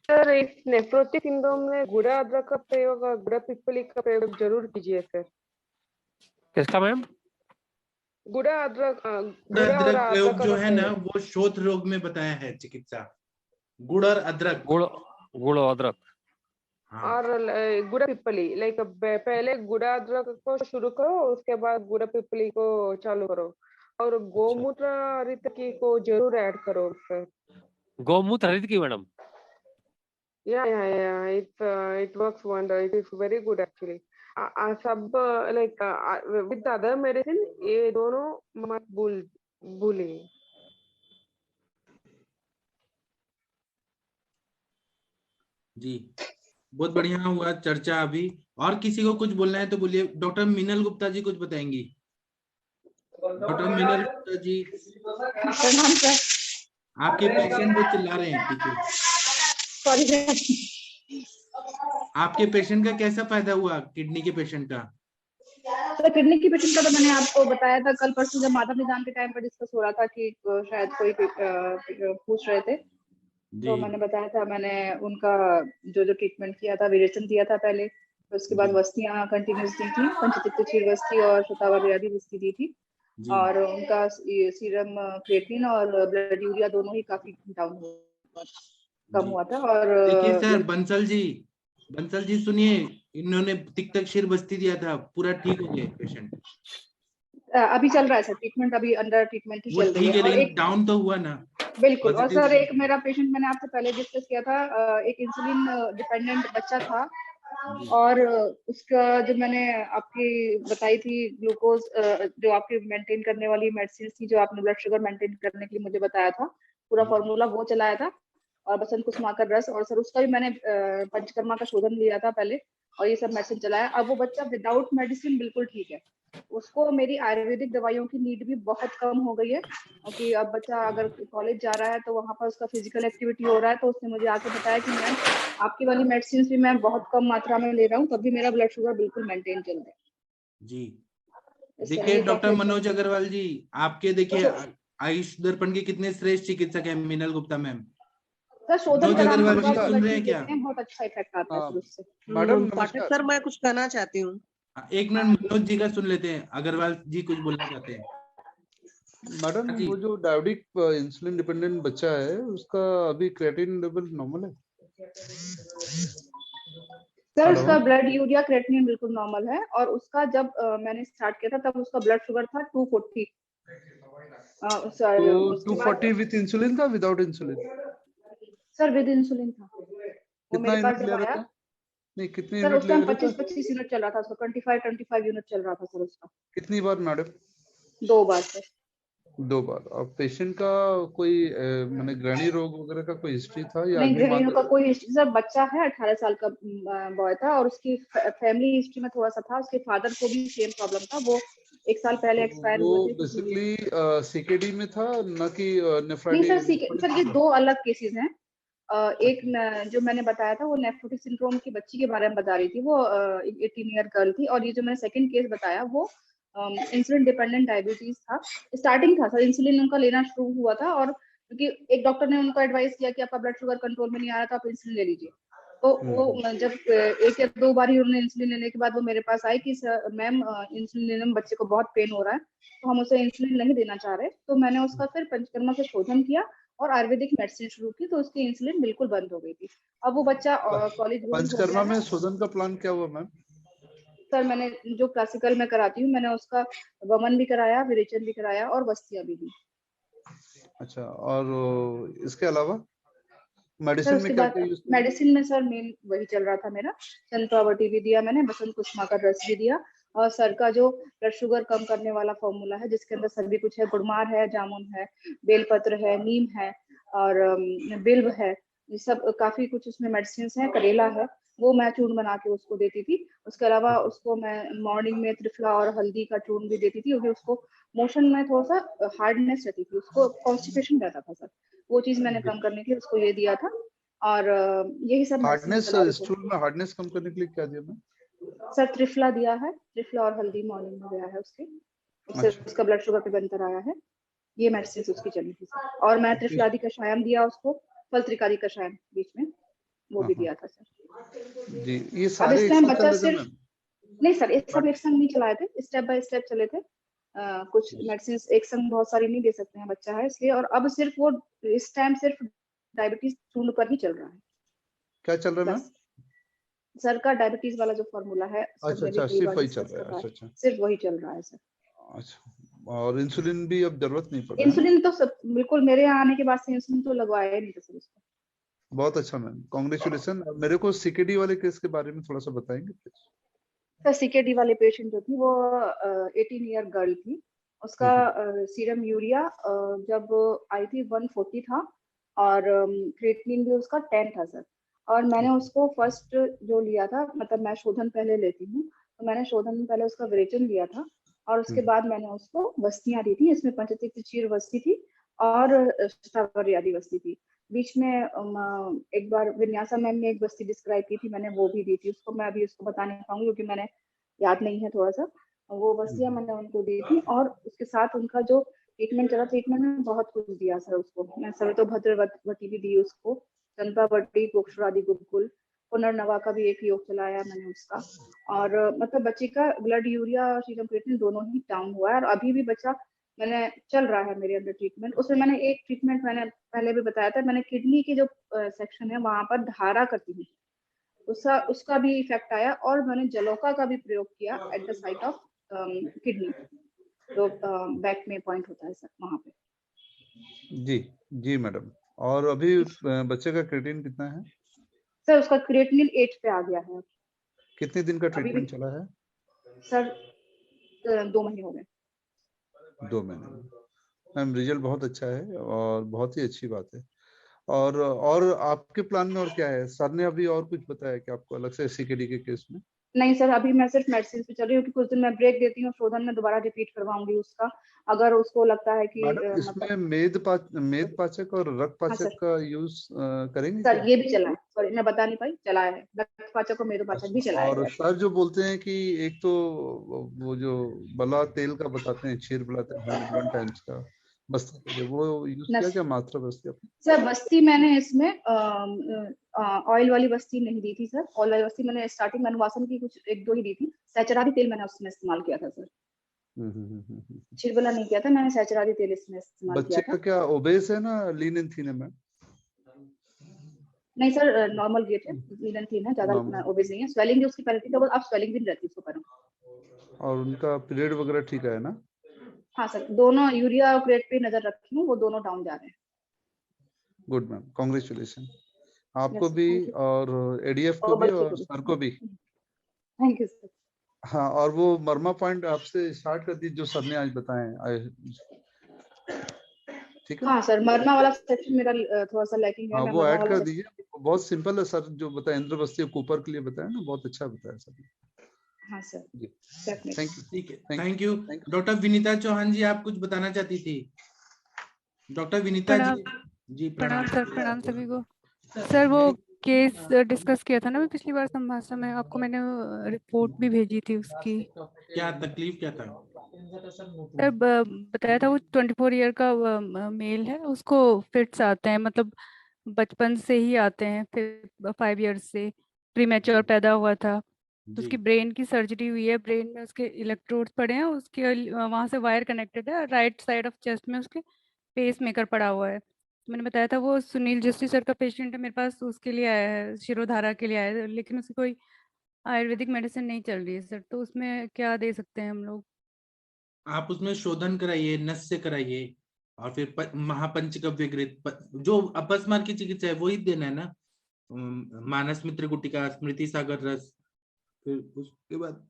सर इस नेफ्रोटिक सिंड्रोम में गुड़ा अदरक का प्रयोग और गुड़ा पिपली का प्रयोग जरूर कीजिए सर। किसका मैम? गुड़ा अदरक, गुड़ अदरक प्रयोग जो है ना, वो शोथ रोग में बताया है चिकित्सा। गुड़ और अदरक, गुड़ और अदरक, और गुड़ा पिपली, लाइक पहले गुड़ा अदरक को शुरू करो, उसके बाद गुड़ा पिपली को चालू करो, और गोमूत्र हरितकी को जरूर ऐड करो सर। गोमूत्र हरितकी madam? Yeah, it works wonder. It is very good actually. सब like with the other medicine, ये दोनों मत भूलिए। जी, बहुत बढ़िया हुआ चर्चा। अभी और किसी को कुछ बोलना है तो बोलिए। डॉक्टर मीनल गुप्ता जी कुछ बताएंगी। डॉक्टर मीनल गुप्ता जी, प्रणाम सर। आपके पेशेंट वो चिल्ला रहे हैं पीछे। आपके पेशेंट का कैसा फायदा हुआ, किडनी के पेशेंट का? तो किडनी की पेशेंट का तो मैंने आपको बताया था कल परसों, जब माधव निदान के टाइम पर डिस्कस हो रहा था कि शायद कोई पूछ रहे थे, तो मैंने बताया था, मैंने उनका जो ट्रीटमेंट किया था, विरेचन दिया था पहले, उसके बाद वस्तियां कंटिन्यूस दी थी, पंचतित्व चीर वस्ती और शतावर व्याधि वस्ती दी थी, और उनका सीरम क्रिएटिनिन और ब्लड यूरिया दोनों ही काफी डाउन हुआ, कम हुआ था। और देखिए सर, बंसल जी सुनिए, इन्होंने तिक्तक्षीर बस्ती दिया था, पूरा ठीक हो गए पेशेंट। अभी चल रहा है सर ट्रीटमेंट, अभी अंडर ट्रीटमेंट ही चल रही है। और एक डाउन तो हुआ ना? बिल्कुल। और सर एक मेरा पेशेंट मैंने आपसे पहले डिस्कस किया था, एक इंसुलिन डिपेंडेंट बच्चा था, और उसका जो मैंने आपकी बताई थी ग्लूकोज, जो आपकी मेंटेन करने वाली मेडिसिन थी, जो आपने ब्लड शुगर मेंटेन करने के लिए मुझे बताया था, पूरा फॉर्मूला वो चलाया था, और बसंत कुसुमाकर रस, और सर उसका भी मैंने पंचकर्मा का शोधन लिया था पहले, और ये सब मेडिसिन चलाया। अब वो बच्चा विदाउट मेडिसिन बिल्कुल ठीक है। उसको मेरी आयुर्वेदिक दवाइयों की नीड भी बहुत कम हो गई है, क्योंकि अब बच्चा अगर कॉलेज जा रहा है तो वहाँ पर उसका फिजिकल एक्टिविटी हो रहा है, तो उसने मुझे आके बताया कि मैम आपकी वाली मेडिसिन भी मैं बहुत कम मात्रा में ले रहा हूँ, तब भी मेरा ब्लड शुगर बिल्कुल मेंटेन चल रहा है। जी इस देखिए तरह डॉक्टर काफी मनोज अग्रवाल जी, आपके देखिए अच्छा। आयुष दर्पण के कितने श्रेष्ठ चिकित्सक हैं मीनल गुप्ता मैम। सर शोधन मनोज कराने अग्रवाल के बाद जी सुन रहे हैं क्या? बहुत अच्छा इफेक्ट आता है सर उससे। मैडम पाठक सर मैं कुछ कहना चाहती हूँ। एक मिनट मनोज जी का सुन लेते हैं, अग्रवाल जी कुछ बोलना चाहते हैं। मैडम वो जो डायबिटिक इंसुलिन डिपेंडेंट बच्चा है उसका अभी क्रिएटिनिन लेवल नॉर्मल है? सर उसका ब्लड यूरिया क्रेटिनिन बिल्कुल नॉर्मल है, और उसका जब मैंने स्टार्ट किया था तब उसका ब्लड शुगर था 240। तो 240 विद इंसुलिन था without insulin? Sir with insulin था। वो कितना मेरे पास यूनिट ले जब रहा आया था? नहीं कितने सर यूनिट उस ले टाइम रहा था? 25 यूनिट चल रहा था उसका, 25 यूनिट चल रहा था सर उसका। कितनी बार मैडम? 2 बार सर। 2 बार। और पेशेंट का कोई माने ग्रहणी रोग वगैरह का कोई हिस्ट्री था या नहीं, अग्नि गृहिणियों का कोई हिस्ट्री सर, बच्चा है 18 साल का बॉय था, और उसकी फैमिली हिस्ट्री में थोड़ा सा था, उसके फादर को भी सेम प्रॉब्लम था, वो 1 साल पहले एक्सपायर वो हुए थे। बेसिकली सीकेडी में था न कि नहीं नेफ्राइटिस? सर ये 2 अलग केसेस हैं। एक जो मैंने बताया था वो नेफ्रोटिक सिंड्रोम की बच्ची के बारे में बता रही थी, वो 18 ईयर गर्ल थी, और ये जो मैंने सेकंड केस बताया वो इंसुलिन डिपेंडेंट डायबिटीज था। स्टार्टिंग था सर, इंसुलिन उनका लेना शुरू हुआ था, और क्योंकि एक डॉक्टर ने उनको एडवाइस किया कि आपका ब्लड शुगर कंट्रोल में नहीं आ रहा था, आप इंसुलिन ले लीजिए। तो वो जब 1 या 2 बार ही उन्होंने इंसुलिन लेने के बाद वो मेरे पास आई कि मैम इंसुलिन लेने में बच्चे को बहुत पेन हो रहा है, तो हम उसे इंसुलिन नहीं देना चाह रहे। तो मैंने उसका फिर पंचकर्मा से शोधन किया और आयुर्वेदिक मेडिसिन शुरू की, तो उसकी इंसुलिन बिल्कुल बंद हो गई थी। अब वो बच्चा कॉलेज पंचकर्मा में शोधन का प्लान क्या हुआ मैम? सर मैंने जो क्लासिकल में कराती हूँ, मैंने उसका वमन भी कराया, विरेचन भी कराया, और वस्तियां भी दी। अच्छा, और इसके अलावा सर मेडिसिन में उसके क्या बाद क्या यूज किया? मेडिसिन में सर मेन वही चल रहा था मेरा, चंद्रावटी भी दिया मैंने, बसंत कुसुमा का रस भी दिया, और सर का जो ब्लड शुगर कम करने वाला फॉर्मूला है जिसके अंदर सभी कुछ है, गुड़मार है, जामुन है, बेलपत्र है, नीम है, और बिल्व है, ये सब काफी कुछ उसमें मेडिसिन है, करेला है, वो मैं चूर्ण बना के उसको देती थी। उसके अलावा उसको मैं मॉर्निंग में त्रिफला और हल्दी का चूर्ण भी देती थी, क्योंकि उसको मोशन में थोड़ा सा हार्डनेस रहती थी, उसको कॉन्स्टिपेशन रहता था सर, वो चीज मैंने कम करने के लिए उसको ये दिया था। और यही सब हार्डनेस, चला रही स्टूल में हार्डनेस कम करने के लिए क्या दिया मैम? सर त्रिफला दिया है, त्रिफला और हल्दी मॉर्निंग में गया है उसके, उससे उसका ब्लड शुगर पे बनता आया है, ये मेडिसिन उसकी चली थी सर। और मैं त्रिफलादी कषायम दिया उसको, फलत्रिकारी कषायम बीच में वो भी दिया था सर। जी, ये अब सारे इस एक टाइम साथ बच्चा चल रहे थे सिर्फ मैम? नहीं सर, एक सब एक संग नहीं चलाए थे, स्टेप बाय स्टेप चले थे। कुछ मेडिसिन एक संग बहुत सारी नहीं दे सकते हैं, बच्चा है इसलिए। और अब सिर्फ वो इस टाइम सिर्फ डायबिटीज चूर्ण पर ही चल रहा है। क्या चल रहा है मैम? सर का डायबिटीज वाला जो फॉर्मूला है, अच्छा अच्छा, सिर्फ वही चल रहा है। अच्छा अच्छा, सिर्फ वही चल रहा है सर। अच्छा, और इंसुलिन भी अब जरूरत नहीं पड़ रहा है? इंसुलिन तो सब बिल्कुल, मेरे यहाँ आने के बाद से इंसुलिन तो लगवाया ही नहीं था सर उसको। बहुत अच्छा मैम, कांग्रेचुलेशन। मेरे को सीकेडी वाले केस के बारे में थोड़ा सा बताएंगे प्लीज? सर सीकेडी वाले पेशेंट जो थी वो 18 ईयर गर्ल थी, उसका सीरम यूरिया जब आई थी 140 था, और क्रिएटिनिन भी उसका 10 था सर। और मैंने उसको फर्स्ट जो लिया था, मतलब मैं शोधन पहले लेती हूँ, तो मैंने शोधन में पहले उसका विरेचन लिया था, और उसके बाद मैंने उसको वस्तियां दी थी। इसमें पंचतिक चीर वस्ती थी और स्थावर आदि वस्ती थी। बीच में एक बार विन्यासा मैम ने एक वस्ती डिस्क्राइब की थी, मैंने वो भी दी थी उसको। मैं अभी उसको बता नहीं पाऊंगी क्योंकि मैंने याद नहीं है थोड़ा सा, वो वस्तियां मैंने उनको दी थी। और उसके साथ उनका जो ट्रीटमेंट चला, ट्रीटमेंट में बहुत कुछ दिया सर उसको। मैं सवितोभद्रवती भी दी उसको, चंपावटी, गोक्षरादि गुरुकुल, पुनर्नवा का भी एक योग चलाया मैंने उसका। और मतलब बच्चे का ब्लड यूरिया और सीरम क्रिएटिनिन दोनों ही डाउन हुआ है, और अभी भी बच्चा मैंने चल रहा है मेरे अंदर ट्रीटमेंट। उसमें मैंने एक ट्रीटमेंट मैंने पहले भी बताया था, मैंने किडनी की जो सेक्शन है वहां पर धारा करती हूँ, उसका भी इफेक्ट आया। और मैंने जलोका का भी प्रयोग किया at the site of kidney, जो बैक में पॉइंट होता है सर वहां पे। जी जी मैडम, और अभी बच्चे का क्रिएटिनिन कितना है? सर उसका क्रिएटिनिन 8 पे आ गया है। कितने दिन का ट्रीटमेंट चला है सर 2 महीने हो गए। 2 महीने। मैम रिजल्ट बहुत अच्छा है और बहुत ही अच्छी बात है। और आपके प्लान में और क्या है? सर ने अभी और कुछ बताया कि आपको अलग से SCKD के केस में? नहीं सर, अभी मैं सिर्फ मेडिसिन पे चल रही हूँ कि कुछ दिन मैं ब्रेक देती हूँ, शोधन में दोबारा रिपीट करवाऊंगी उसका, अगर उसको लगता है कि मैडम इसमें मेद पाचक और रक्त पाचक का यूज करेंगे सर क्या? ये भी चला है, सॉरी मैं बता नहीं पाई, चला है रक्त पाचक और मेदो पाचक भी चला है। और सर जो बोलते हैं कि एक तो वो जो बला तेल का बताते हैं, क्षीर बला तेल 101 टाइम्स का बस्ती के लिए, वो यूज किया क्या? मात्रा बस्ती अपनी सर बस्ती मैंने इसमें ऑयल वाली बस्ती नहीं दी थी सर, ऑयल वाली बस्ती मैंने स्टार्टिंग में अनुवासन की कुछ 1-2 ही दी थी, सैचरादी तेल मैंने उसमें इस्तेमाल किया था सर। चिरबला नहीं किया था मैंने, सैचरादी तेल इसमें इस्तेमाल किया बच्चे था। का क्या ओबेस है ना लीन एंड थीन है मैम? नहीं सर नॉर्मल वेट है, लीन एंड थीन है, ज्यादा ओबेस नहीं है। स्वेलिंग भी उसकी पहले थी तो अब स्वेलिंग भी नहीं रहती उसको पर। और उनका पीरियड वगैरह ठीक है ना? हाँ सर, दोनों यूरिया और क्रेट पे नजर रखी हूँ, वो दोनों डाउन जा रहे हैं। गुड मैम, कांग्रेचुलेशन आपको भी और ADF को भी और सर को भी। Thank you sir. हाँ, और वो मर्मा पॉइंट आपसे स्टार्ट कर दी जो सर ने आज बताए, ठीक है? हाँ सर, मर्मा वाला सेक्शन मेरा थोड़ा सा लैकिंग है। हाँ, मैं वो मर्मा ऐड वाला कर दीजिए, बहुत सिंपल है सर जो बताया, इंद्र बस्ती कूपर के लिए बताया ना, बहुत अच्छा बताया सर ने। हाँ सर, थैंक यू। ठीक है, thank you. Doctor Vinita Chauhan ji, आप कुछ बताना चाहती थी? डॉक्टर विनीता जी। जी प्रणाम सर, प्रणाम सभी को। सर वो केस डिस्कस किया था ना मैं पिछली बार संभाषण में, आपको मैंने रिपोर्ट भी भेजी थी उसकी। क्या तकलीफ क्या था? सर बताया था वो 24 ईयर का मेल है, उसको फिट्स आते हैं, मतलब बचपन से ही आते हैं, फिर 5 ईयर्स से प्रीमेच्योर पैदा हुआ था, तो उसकी ब्रेन की सर्जरी हुई है, ब्रेन में उसके इलेक्ट्रोड्स पड़े हैं, उसके वहां से वायर कनेक्टेड है, राइट साइड ऑफ चेस्ट में उसके पेस मेकर पड़ा हुआ है। तो मैंने बताया था वो सुनील जोशी सर का पेशेंट है मेरे पास, उसके लिए आया है, शिरोधारा के लिए आया है, लेकिन उसकी कोई आयुर्वेदिक मेडिसिन नहीं चल रही है सर, तो उसमें क्या दे सकते हैं हम लोग? आप उसमें शोधन कराइए, नस से कराइए, और फिर महापंचगव्य घृत, जो अपस्मार की चिकित्सा है वही देना है ना, मानस मित्र गुटिका, स्मृति सागर रस, फिर उसके बाद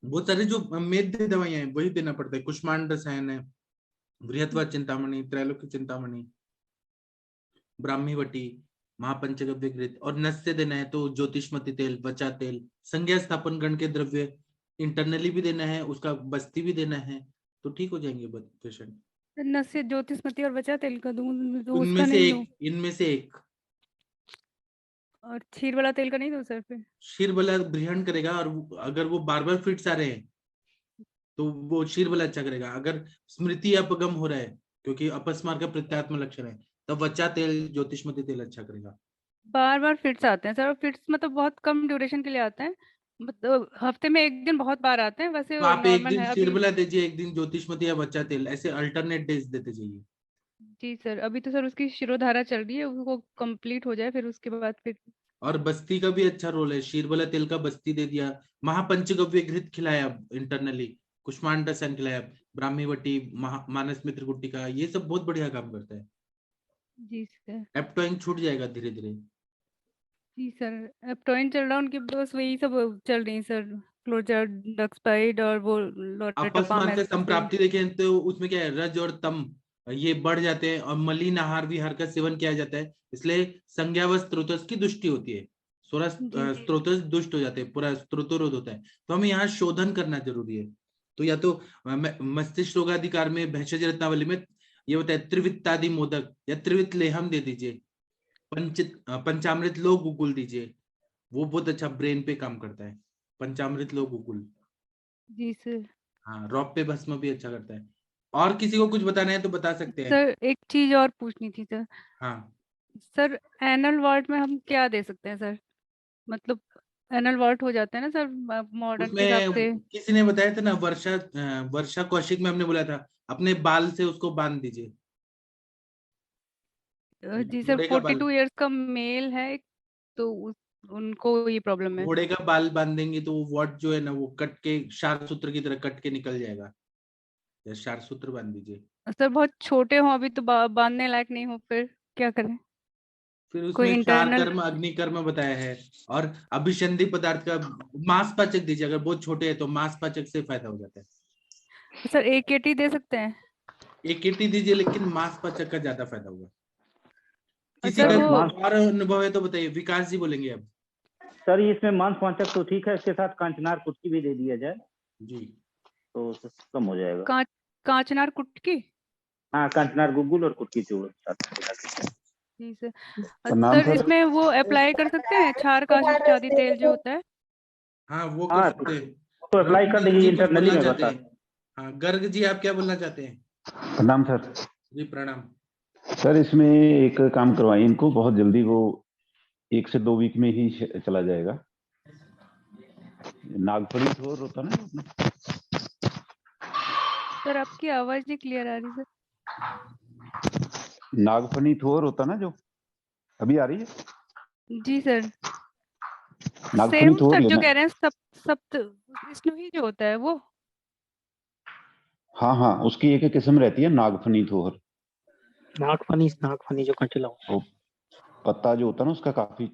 बहुत सारे जो मेद्य दवाइयां हैं वही देना पड़ता है, कुष्मांड रसायन है, बृहत्वा चिंतामणि, त्रैलोक्य चिंतामणि, ब्राह्मीवटी, महापंचगव्य घृत, और नस से देना है तो ज्योतिषमती तेल, वचा तेल, संज्ञा स्थापन गण के द्रव्य इंटरनली भी देना है, उसका बस्ती भी देना है, तो ठीक हो जाएंगे पेशेंट। नस्य ज्योतिषमती और वचा तेल का दूं तो उनमें उसका से नहीं एक, दूं? इनमें से एक। और क्षीर वाला तेल का नहीं दूं सर फिर? क्षीर वाला ग्रहण करेगा, और अगर वो बार बार फिट्स आ रहे हैं तो वो क्षीर वाला अच्छा करेगा। अगर स्मृति अपगम हो रहा है क्योंकि अपस्मार का प्रत्यात्म लक्षण है, तब वचा तेल, ज्योतिषमती तेल अच्छा करेगा। बार बार फिट्स आते हैं सर, और फिट्स मतलब बहुत कम ड्यूरेशन के लिए आते हैं, मतलब हफ्ते में एक दिन बहुत बार आते हैं, वैसे तो आप एक नॉर्मल दिन है क्षीर अभी। वाला दीजिए, एक दिन ज्योतिषमती या वचा तेल, ऐसे अल्टरनेट डेज देते जाइए। जी सर, अभी तो सर उसकी शिरोधारा चल रही है, वो कंप्लीट हो जाए फिर उसके बाद फिर। और बस्ती का भी अच्छा रोल है, शीरबला तेल का बस्ती दे दिया, महापंचगव्य घृत खिलाया इंटरनली, कुष्मांड रसायन खिलाया, ब्राह्मीवटी, मानस मित्र गुट्टिका, ये सब बहुत बढ़िया काम करता है। जी सर। एप्टोइन छूट जाएगा धीरे धीरे। जी सर, एप्टोइन चल रहा है उनके, बस वही सब चल रही है सर, क्लोजर डक्सपाइड और वो अपस्मार का लोटेटापाम संप्राप्ति देखें तो उसमें क्या है, रज और तम ये बढ़ जाते हैं, और मलिन आहार विहार का सेवन किया जाता है, इसलिए संज्ञा व स्त्रोतस की दुष्टि होती है, सोलह स्त्रोतस दुष्ट हो जाते हैं, पूरा स्त्रोतरोध होता है, तो हमें यहाँ शोधन करना जरूरी है। तो या तो मस्तिष्क रोगाधिकार में भेषज रत्नावली में ये होता है, त्रिवित्तादि मोदक या त्रिवित लेहम दे दीजिए, पंचामृत लो गुकुल दीजिए, वो बहुत अच्छा ब्रेन पे काम करता है, पंचामृत लो गुकुल। जी सर। हाँ, रौप्य भस्म भी अच्छा करता है। और किसी को कुछ बताना है तो बता सकते हैं। सर एक चीज और पूछनी थी सर। हाँ सर एनल वार्ड में हम क्या दे सकते हैं सर, मतलब एनल वार्ड हो जाते हैं ना सर मॉडर्न के हिसाब से? उसमें किसी ने बताया था ना, वर्षा कौशिक मैम ने बोला था, अपने बाल से उसको बांध दीजिए। जी सर, घोड़े का बाल, 42 इयर्स का मेल है, तो उनको ये प्रॉब्लम है। घोड़े का बाल बांधेंगे तो वो वाट जो है ना, वो कट के शार सूत्र की तरह कट के निकल जाएगा, या शार सूत्र बांध दीजिए। सर बहुत छोटे हो अभी तो बांधने लायक नहीं हो, फिर क्या करें? फिर कोई उसमें चार इंटरनल? कर्म अग्नि कर्म बताया है, और अभिसंधि पदार्थ का मांस पाचक दीजिए, अगर बहुत छोटे हैं तो मांस पाचक से फायदा हो जाता है। सर AKT दे सकते हैं? AKT दीजिए, लेकिन मांस पाचक का ज्यादा फायदा होगा। किसी सर का वो- और अनुभव है तो बताइए। विकास जी बोलेंगे अब। सर इसमें मांसवाचक तो ठीक है, इसके साथ कांचनार कुटकी भी दे दिया जाए जी तो उससे कम हो जाएगा। कांचनार कुटकी। हाँ, कांचनार गुग्गुल और कुटकी चूर्ण साथ मिला के। जी सर। प्रणाम सर सर। इसमें वो अप्लाई कर सकते हैं क्षार काशी चादी तेल जो होता है। हाँ वो कर हाँ सकते हैं। तो अप्लाई कर गर्ग देंगे जी कुछ इंटरनली बोलना में चाहते बता। हैं। हाँ गर्ग जी आप क्या बोलना चाहते हैं? प्रणाम सर। जी प्रणाम। सर इसमें एक काम करवाइए इनको, बहुत जल्दी वो 1 से 2 वीक में ही चला जाएगा। नागफड़ी थोर होता ना अपना। सर आपकी आवाज नहीं क्लियर आ रही सर। नागफनी थोर होता ना जो, अभी आ रही है? जी सर। नागफनी सेम थोर सर जो लेना। कह रहे हैं सप्त विष्णु ही जो होता है वो। हाँ हाँ, उसकी एक किस्म रहती है नागफनी थोर। नागफनी जो कंटिला वो पत्ता जो होता है ना उसका काफी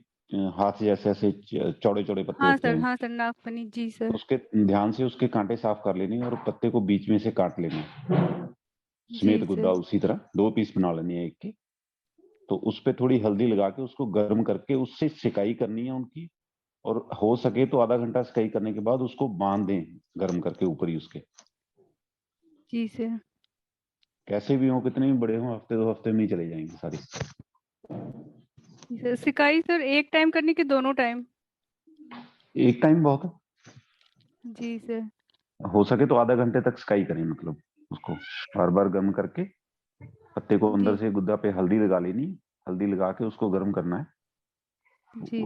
हाथ जैसे ऐसे चौड़े चौड़े पत्ते होते हैं। हाँ सर नागफनी जी सर। उसके ध्यान से उसके कांटे साफ कर लेने और पत्ते को बीच में से काट लेना, जी समेत गुद्दा सर। उसी तरह 2 पीस बना लेनी है एक की। तो उस पे थोड़ी हल्दी लगा के उसको गर्म करके उससे सिकाई करनी है उनकी, और हो सके तो आधा घंटा सिकाई करने के बाद उसको बांध दें गर्म करके ऊपर ही उसके। जी सर। कैसे भी हो, कितने भी बड़े हो, हफ्ते 2 हफ्ते में ही चले जाएंगे सारी। जी सर सिकाई सर एक टाइम करनी कि दोनों टाइम? एक टाइम बहुत है, जी सर। हो सके तो आधा घंटे तक सिकाई करें, मतलब उसको बार बार गर्म करके पत्ते को अंदर से गुद्दा पे हल्दी लगा लेनी, हल्दी लगा के उसको गर्म करना है। जी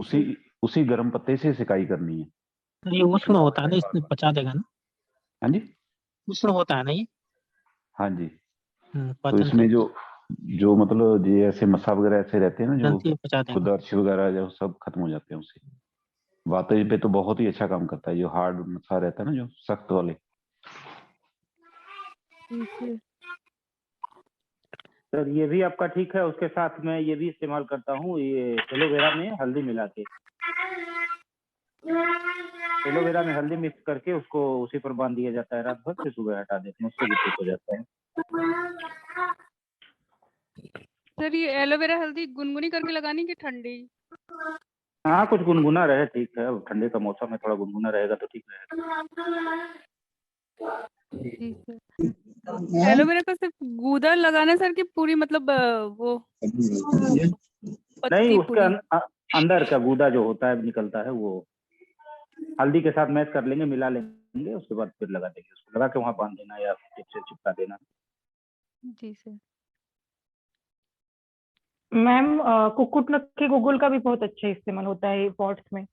उसी गर्म पत्ते से सिकाई करनी है। ये उष्ण होता है ना, इसमें पचा देगा ना? हाँ जी उष्ण होता है ना ये? हाँ जी। तो पाचन इसमें जो मतलब ये ऐसे मसा वगैरह ऐसे रहते हैं ना, जो जल्दी पचा देगा। गुदर्श वगैरह जो सब खत्म हो जाते हैं उससे। वातज पे तो बहुत ही अच्छा काम करता है, जो हार्ड मसा रहता है ना, जो सख्त वाले। जी सर। सर ये भी आपका ठीक है, उसके साथ मैं ये भी इस्तेमाल करता हूँ, ये एलोवेरा में हल्दी मिला के। एलोवेरा में हल्दी मिक्स करके उसको उसी पर बांध दिया जाता है रात भर, फिर सुबह हटा देते हैं, उससे भी ठीक हो जाता है। सर ये एलोवेरा हल्दी गुनगुनी करके लगानी कि ठंडी? हाँ कुछ गुनगुना रहे ठीक है, अब ठंडे का मौसम में थोड़ा गुनगुना रहेगा तो ठीक रहेगा। जी सर। एलोवेरा का सिर्फ गूदा लगाना सर कि पूरी मतलब वो नहीं, पत्ती उसके पूरी? अंदर का गूदा जो होता है निकलता है, वो हल्दी के साथ मैश कर लेंगे, मिला लेंगे, उसके बाद फिर लगा देंगे, उसको लगा के वहां बांध देना या टिप से चिपका देना। जी सर। मैम कुक्कुट गूगल का भी बहुत अच्छा इस्तेमाल होता है पॉट्स में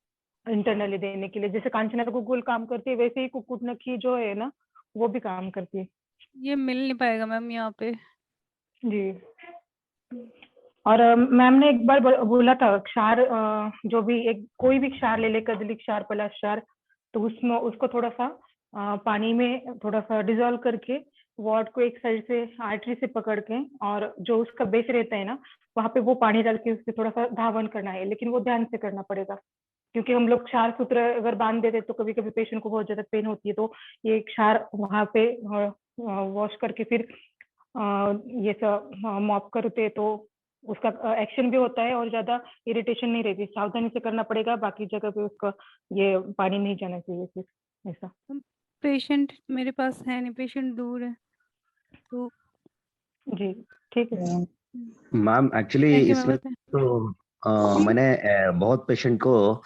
इंटरनली देने के लिए। जैसे कांचना गूगल काम करती है वैसे ही कुक्कुट नखी जो है ना वो भी काम करती है। ये मिल नहीं पाएगा मैम यहाँ पे। जी। और मैम ने एक बार बोला था क्षार जो भी एक कोई भी क्षार ले ले, कदली क्षार, पलाश क्षार, तो उसमें उसको थोड़ा सा पानी में थोड़ा सा डिजोल्व करके वार्ड को एक साइड से आर्टरी से पकड़ के और जो उसका बेस रहता है ना वहां पे वो पानी डाल के उससे थोड़ा सा धावन करना है, लेकिन वो ध्यान से करना पड़ेगा क्योंकि हम लोग क्षार सूत्र अगर बांध देते तो कभी कभी पेशेंट को बहुत ज्यादा पेन होती है, तो ये क्षार वहां पे वॉश करके फिर ये सब मॉप करते तो उसका एक्शन भी होता है और ज्यादा इरिटेशन नहीं रहती। सावधानी से करना पड़ेगा, बाकी जगह पे उसका ये पानी नहीं जाना चाहिए फिर ऐसा। पेशेंट मेरे पास है नहीं, पेशेंट दूर है तो जी ठीक है मैम। एक्चुअली थैंक यू इसमें मैम। तो मैंने बहुत पेशेंट को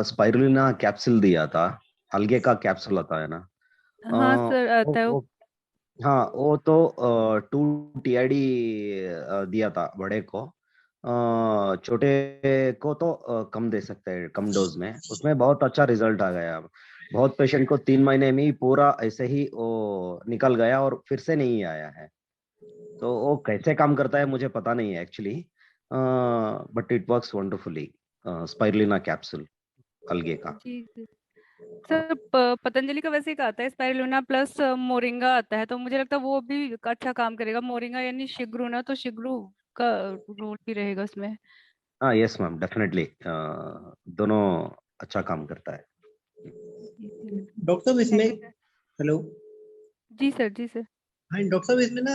स्पाइरुलिना कैप्सूल दिया था, अलगे का कैप्सूल आता है ना। हाँ सर आता है वो। हाँ वो तो 2 TID दिया था बड़े को, छोटे को तो कम दे सकते हैं, कम डोज में। उसमें बहुत अच्छा रिजल्ट आ गया। बहुत पेशेंट को 3 महीने में ही पूरा ऐसे ही वो निकल गया और फिर से नहीं आया है। तो वो कैसे काम करता है मुझे पता नहीं है actually, but it works wonderfully. Spirulina capsule अलगे का। जी सर पतंजलि का वैसे एक आता है स्पाइरुलिना प्लस मोरिंगा आता है, तो मुझे लगता है वो भी अच्छा काम करेगा। मोरिंगा यानी शिग्रू ना, तो शिग्रू का रोल भी रहेगा उसमें। हाँ यस मैम, डेफिनेटली दोनों अच्छा काम करता है। डॉक्टर इसमें हेलो जी सर। जी सर। हाँ डॉक्टर साहब, इसमें ना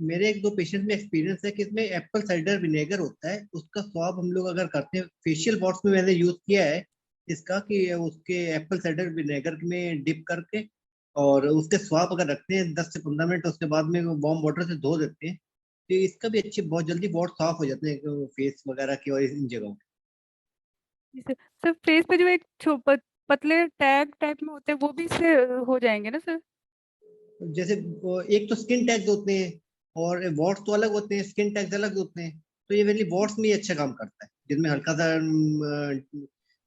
मेरे एक दो पेशेंट में एक्सपीरियंस है कि इसमें एप्पल साइडर विनेगर होता है, उसका स्वाब हम लोग अगर करते हैं फेशियल वॉश में, मैंने यूज किया है इसका कि उसके एप्पल साइडर विनेगर में डिप करके और उसके स्वाब अगर रखते हैं 10 से 15 मिनट, उसके बाद में वार्म वाटर से धो देते हैं तो इसका भी अच्छी बहुत जल्दी बहुत साफ हो जाते हैं फेस वगैरह की और इन जगहों सर सर, फेस पे जो एक पतले टैग टाइप में होते हैं वो भी इससे हो जाएंगे ना सर? जैसे एक तो स्किन टैग्स होते हैं और वॉट्स तो अलग होते हैं, स्किन टैग्स अलग होते हैं, तो ये मेनली वॉट्स में ही अच्छा काम करता है जिनमें हल्का सा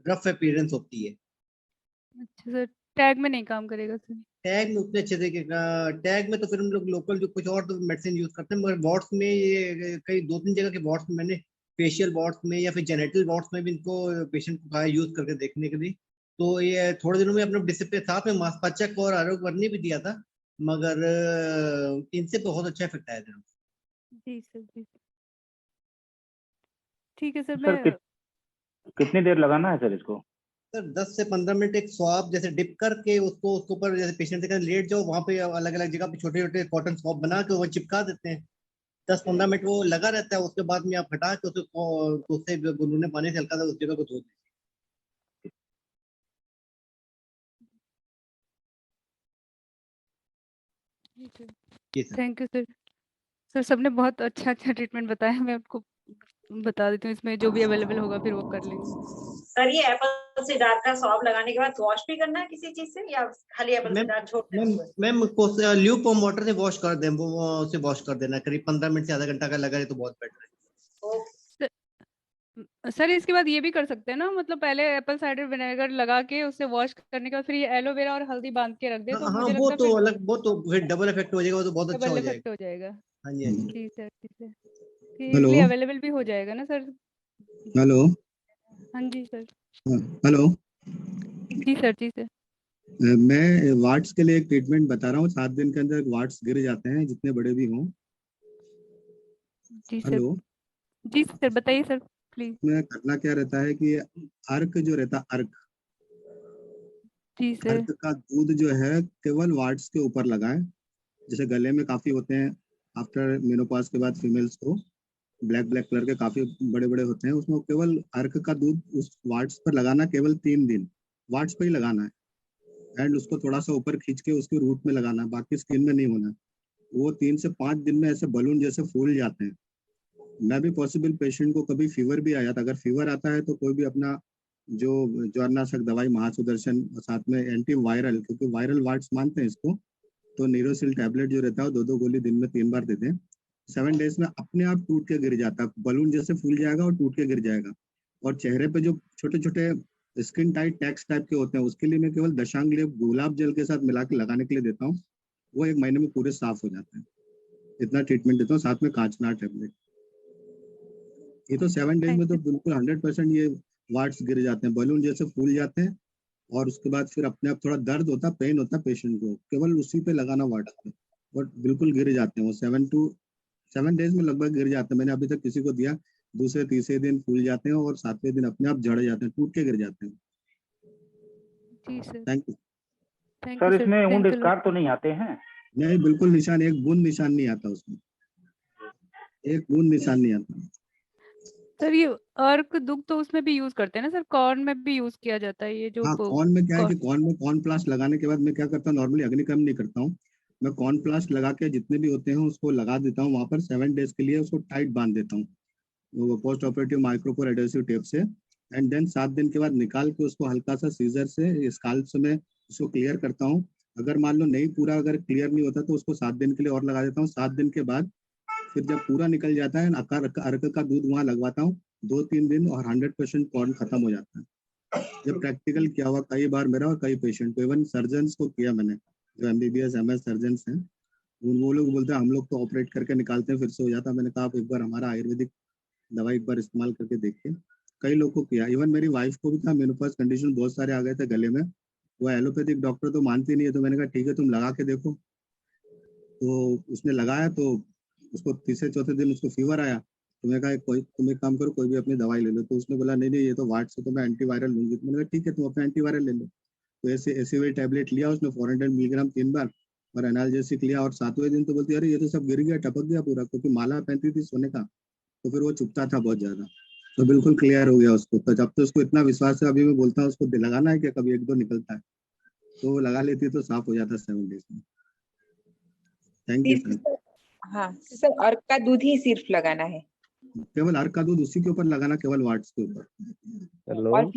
रफ अपीयरेंस होती है। अच्छा सर, टैग में नहीं काम करेगा सर? टैग में उतने अच्छे तरीके का, टैग में तो फिर हम लोग लोकल जो कुछ और तो मेडिसिन यूज करते हैं, मगर वॉट्स में ये कई 2-3 जगह के वॉट्स में मैंने फेशियल वॉट्स में या फिर जेनेटल वॉट्स में भी इनको पेशेंट को कहा यूज करके देखने के लिए, तो ये थोड़े दिनों में अपने डिसिप्लिन साथ में मांसपाचक और आरोग्य वर्णी भी दिया था, मगर इनसे बहुत अच्छा इफेक्ट आया था। जी सर, जी ठीक है सर। सर कितनी देर लगाना है सर इसको? सर 10 से 15 मिनट एक स्वाब जैसे डिप करके उसको उसके ऊपर जैसे पेशेंट के लेट जाओ वहां पे अलग अलग जगह पे छोटे छोटे कॉटन स्वाब बना के वो चिपका देते हैं, 10-15 मिनट वो लगा रहता है, उसके बाद में आप हटा के उससे गुनगुने पानी से हल्का सा उस जगह को धो दें। Thank you sir. सर सबने बहुत अच्छा अच्छा ट्रीटमेंट बताया, मैं आपको बता देती हूँ, इसमें जो भी अवेलेबल होगा फिर वो कर लेंगे। सर ये एप्पल सीडर का स्वाब लगाने के बाद वॉश भी करना है किसी चीज से या खाली एप्पल सीडर छोड़ दें? मैम ल्यूक वार्म वाटर से वॉश कर दें, वो उसे वॉश कर देना, करीब 15 मिनट से आधा घंटा का लगा है तो बहुत बेटर है। सर इसके बाद ये भी कर सकते हैं ना, मतलब पहले एप्पल साइडर विनेगर लगा के उससे वॉश करने के बाद फिर ये एलोवेरा और हल्दी बांध के रख दे तो हाँ मुझे वो लगता तो है अलग, वो तो फिर डबल इफेक्ट हो जाएगा, वो तो बहुत अच्छा हो डबल इफेक्ट जाएगा। हो जाएगा। हाँ जी, हाँ जी। जी सर, ठीक है, हेलो इजीली अवेलेबल भी हो जाएगा ना सर? हेलो हाँ जी सर। हेलो जी सर, जी सर। मैं वार्ड्स के लिए एक ट्रीटमेंट बता रहा हूँ, 7 दिन के अंदर वार्ड्स गिर जाते हैं जितने बड़े भी हों। जी सर, हेलो जी सर बताइए सर प्लीज। में करना क्या रहता है कि अर्क जो रहता है अर्क जी सर। अर्क का दूध जो है केवल वार्ड्स के ऊपर लगाएं, जैसे गले में काफी होते हैं आफ्टर मेनोपॉज के बाद फीमेल्स को ब्लैक कलर के काफी बड़े बड़े होते हैं, उसमें केवल अर्क का दूध उस वार्ड्स पर लगाना, केवल 3 दिन वार्ड्स पर ही लगाना है एंड उसको थोड़ा सा ऊपर खींच के उसके रूट में लगाना है, बाकी स्किन में नहीं होना। वो 3 से 5 दिन में ऐसे बलून जैसे फूल जाते हैं। मैं भी पॉसिबल पेशेंट को कभी फीवर भी आया था, अगर फीवर आता है तो कोई भी अपना जो ज्वरनाशक दवाई महासुदर्शन साथ में एंटी वायरल, क्योंकि वायरल वार्ड्स मानते हैं इसको, तो नीरोसिल टैबलेट जो रहता है 2-2 गोली दिन में 3 बार देते हैं। 7 डेज में अपने आप टूट के गिर जाता है, बलून जैसे फूल जाएगा और टूट के गिर जाएगा। और चेहरे पे जो छोटे छोटे स्किन टाइट टैक्स टाइप के होते हैं उसके लिए मैं केवल दशांग लेप गुलाब जल के साथ मिला के लगाने के लिए देता हूँ, वो 1 महीने में पूरे साफ हो जाते हैं। इतना ट्रीटमेंट देता हूँ, साथ में कांचनार टैबलेट। ये तो 7 डेज में तो बिल्कुल 100% ये वार्ड्स गिर जाते हैं, बलून जैसे फूल जाते हैं और उसके बाद फिर अपने आप थोड़ा दर्द होता है, पेन होता है पेशेंट को, केवल उसी पे लगाना वार्ड्स पे, और बिल्कुल गिर जाते हैं वो 7 डेज में लगभग गिर जाते हैं। मैंने अभी तक किसी को दिया, दूसरे तीसरे दिन फूल जाते हैं और 7वें दिन अपने आप झड़ जाते हैं, टूट के गिर जाते हैं। जी सर, थैंक यू सर। इसमें वुंड स्कार तो नहीं आते हैं? नहीं, बिल्कुल निशान, एक बूंद निशान नहीं आता उसमें, एक बूंद निशान नहीं आता। सर ये अर्क दुख तो उसमें भी यूज करते हैं ना सर, कॉर्न में भी यूज किया जाता है ये जो हाँ, कॉर्न में क्या है कि कॉर्न में कॉर्न प्लास्ट लगाने के बाद मैं क्या करता हूँ, नॉर्मली अग्निक्रम नहीं करता हूँ, मैं कॉर्न प्लास्ट लगा के जितने भी होते हैं उसको लगा देता हूँ वहां पर 7 डेज के लिए, उसको टाइट बांध देता हूँ वो post operative micropore adhesive tape से, एंड देन 7 दिन के बाद निकाल के उसको हल्का सा सीजर से स्काल्प में उसको क्लियर करता हूँ। अगर मान लो नहीं पूरा अगर क्लियर नहीं होता तो उसको 7 दिन के लिए और लगा देता हूँ। 7 दिन के बाद फिर जब पूरा निकल जाता है अर्क का दूध वहां लगवाता हूँ 2-3 दिन और 100% कॉर्न खत्म हो जाता है। जब प्रैक्टिकल किया हुआ कई बार मेरा और कई पेशेंट को, इवन सर्जन को किया मैंने, जो MBBS MS सर्जन हैं, वो लोग बोलते हैं हम लोग तो ऑपरेट करके निकालते हैं फिर से हो जाता है। मैंने कहा आप एक बार हमारा आयुर्वेदिक दवाई एक बार इस्तेमाल करके देखिए। कई लोग को किया, इवन मेरी वाइफ को भी था, मेनोपॉज कंडीशन बहुत सारे आ गए थे गले में, वो एलोपैथिक डॉक्टर तो मानती नहीं है, तो मैंने कहा ठीक है तुम लगा के देखो, तो उसने लगाया तो उसको तीसरे चौथे दिन उसको फीवर आया, तो मैं कहा तुम एक काम करो कोई भी अपनी दवाई ले लो, तो उसने बोला नहीं ये तो वार्ड से तो मैं एंटीवायरल लूंगी, तो मैंने कहा ठीक है तुम अपना एंटीवायरल ले लो। तो ऐसे वही टैबलेट लिया उसने 400 मिलीग्राम 3 बार और एनाल्जेसिक लिया, और 7वें दिन तो बोलती अरे ये तो सब गिर गया, टपक गया पूरा, क्योंकि माला पहनती थी सोने का, तो फिर वो चुभता था बहुत ज्यादा। तो बिल्कुल क्लियर हो गया उसको। तो जब तो उसको इतना विश्वास है, अभी मैं बोलता हूँ उसको लगाना है, क्या कभी 1-2 निकलता है तो वो लगा लेती तो साफ हो जाता 7 डेज में। Thank you sir. हाँ सर, अर्क का दूध ही सिर्फ लगाना है? केवल अर्क का दूध उसी के ऊपर लगाना, केवल वाट्स के ऊपर। और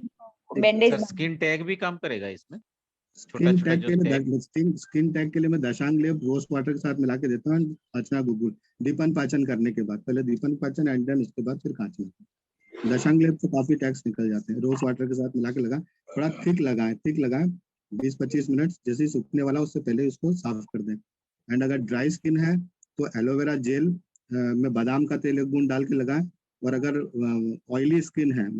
बैंडेज सर स्किन टैग भी काम करेगा इसमें? स्किन टैग के लिए स्किन टैग के लिए मैं दशांग लेप रोज वाटर के साथ मिला के देता हूँ, अर्चना गुगुल, दीपन पाचन करने के बाद। पहले दीपन पाचन एंड देन उसके बाद फिर कांचन। दशांग लेप से काफी टैग्स निकल जाते हैं। रोज वाटर के साथ मिला के लगाएं, थोड़ा थिक लगाएं 20-25 मिनट, जैसे ही सूखने वाला उससे पहले उसको साफ कर दें। एंड अगर ड्राई स्किन है तो एलोवेरा जेल में बादाम का तेल 1 बूंद डाल के लगाएं। और अगर ऑयली स्किन है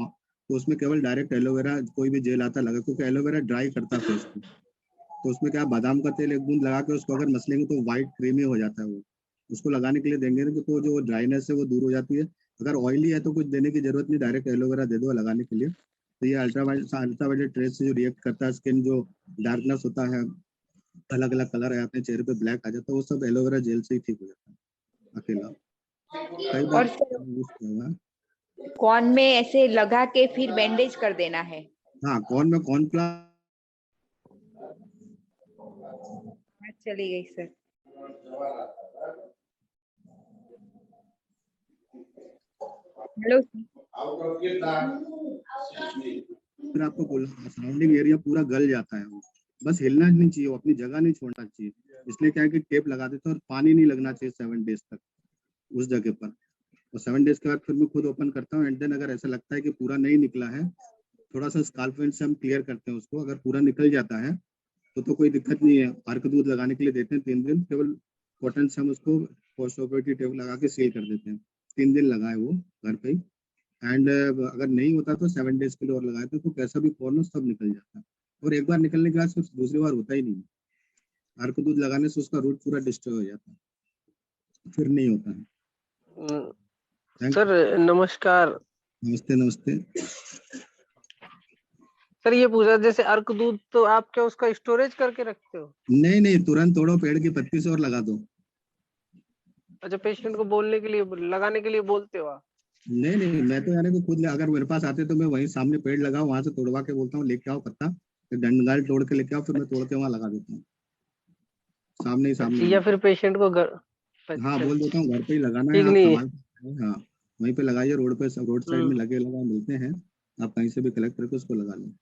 तो उसमें केवल डायरेक्ट एलोवेरा कोई भी जेल आता लगा, क्योंकि एलोवेरा ड्राई करता है फेस को। तो उसमें क्या बादाम का तेल 1 बूंद लगा के उसको अगर मसलेंगे तो वाइट क्रीमी हो जाता है वो। उसको लगाने के लिए देंगे ना तो जो ड्राइनेस है वो दूर हो जाती है। अगर ऑयली है तो कुछ देने की जरूरत नहीं, डायरेक्ट एलोवेरा दे दो लगाने के लिए। तो ये अल्ट्रावायलेट रेज से जो रिएक्ट करता है, स्किन जो डार्कनेस होता है, अलग अलग कलर आ जाते हैं चेहरे पे, ब्लैक आ जाता है, वो सब एलोवेरा जेल से ही ठीक हो जाता है अकेला। कई बार कौन में ऐसे लगा के फिर बैंडेज कर देना है? हाँ, कौन में चली गई सर। हेलो फिर आपको सराउंडिंग एरिया पूरा गल जाता है, वो बस हिलना नहीं चाहिए, वो अपनी जगह नहीं छोड़ना चाहिए। इसलिए क्या है कि टेप लगा देते हैं और पानी नहीं लगना चाहिए 7 डेज तक उस जगह पर। और 7 डेज के बाद फिर मैं खुद ओपन करता हूँ। एंड देन अगर ऐसा लगता है कि पूरा नहीं निकला है, थोड़ा सा स्काल्प पेंट से हम क्लियर करते हैं उसको। अगर पूरा निकल जाता है तो कोई दिक्कत नहीं है, अर्क दूध लगाने के लिए देते हैं 3 दिन। केवल कॉटन से हम उसको पोस्ट ऑपरेटिव टेप लगा के सील कर देते हैं। 3 दिन लगाए वो घर पे ही। एंड अगर नहीं होता तो 7 डेज के लिए और लगाए तो कैसा भी कॉर्नर सब निकल जाता है। और एक बार निकलने के बाद फिर दूसरी बार होता ही नहीं। अर्क दूध लगाने से उसका रूट पूरा डिस्ट्रॉय हो जाता है, फिर नहीं होता है। सर नमस्कार। नमस्ते। सर ये पूछा, जैसे अर्क दूध तो आप क्या उसका स्टोरेज करके रखते हो? नहीं, तुरंत तोड़ो, पेड़ की पत्ती से और लगा दो। अच्छा, पेशेंट को बोलने के लिए, लगाने के लिए बोलते हो आप? नहीं, मैं तो यानी कि खुद अगर मेरे पास आते तो मैं वहीं सामने पेड़ लगाऊं, वहां से तोड़वा के बोलता हूँ लेके आओ पत्ता, फिर डंगाल तोड़ के लेके आओ, फिर मैं तोड़ के वहां लगा देता हूँ सामने। या फिर पेशेंट को घर? हाँ, बोल देता हूँ घर पे ही लगाना है आप। हाँ, वहीं पे लगाइए, रोड साइड में लगे मिलते हैं, आप कहीं से भी कलेक्ट करके उसको लगा लो।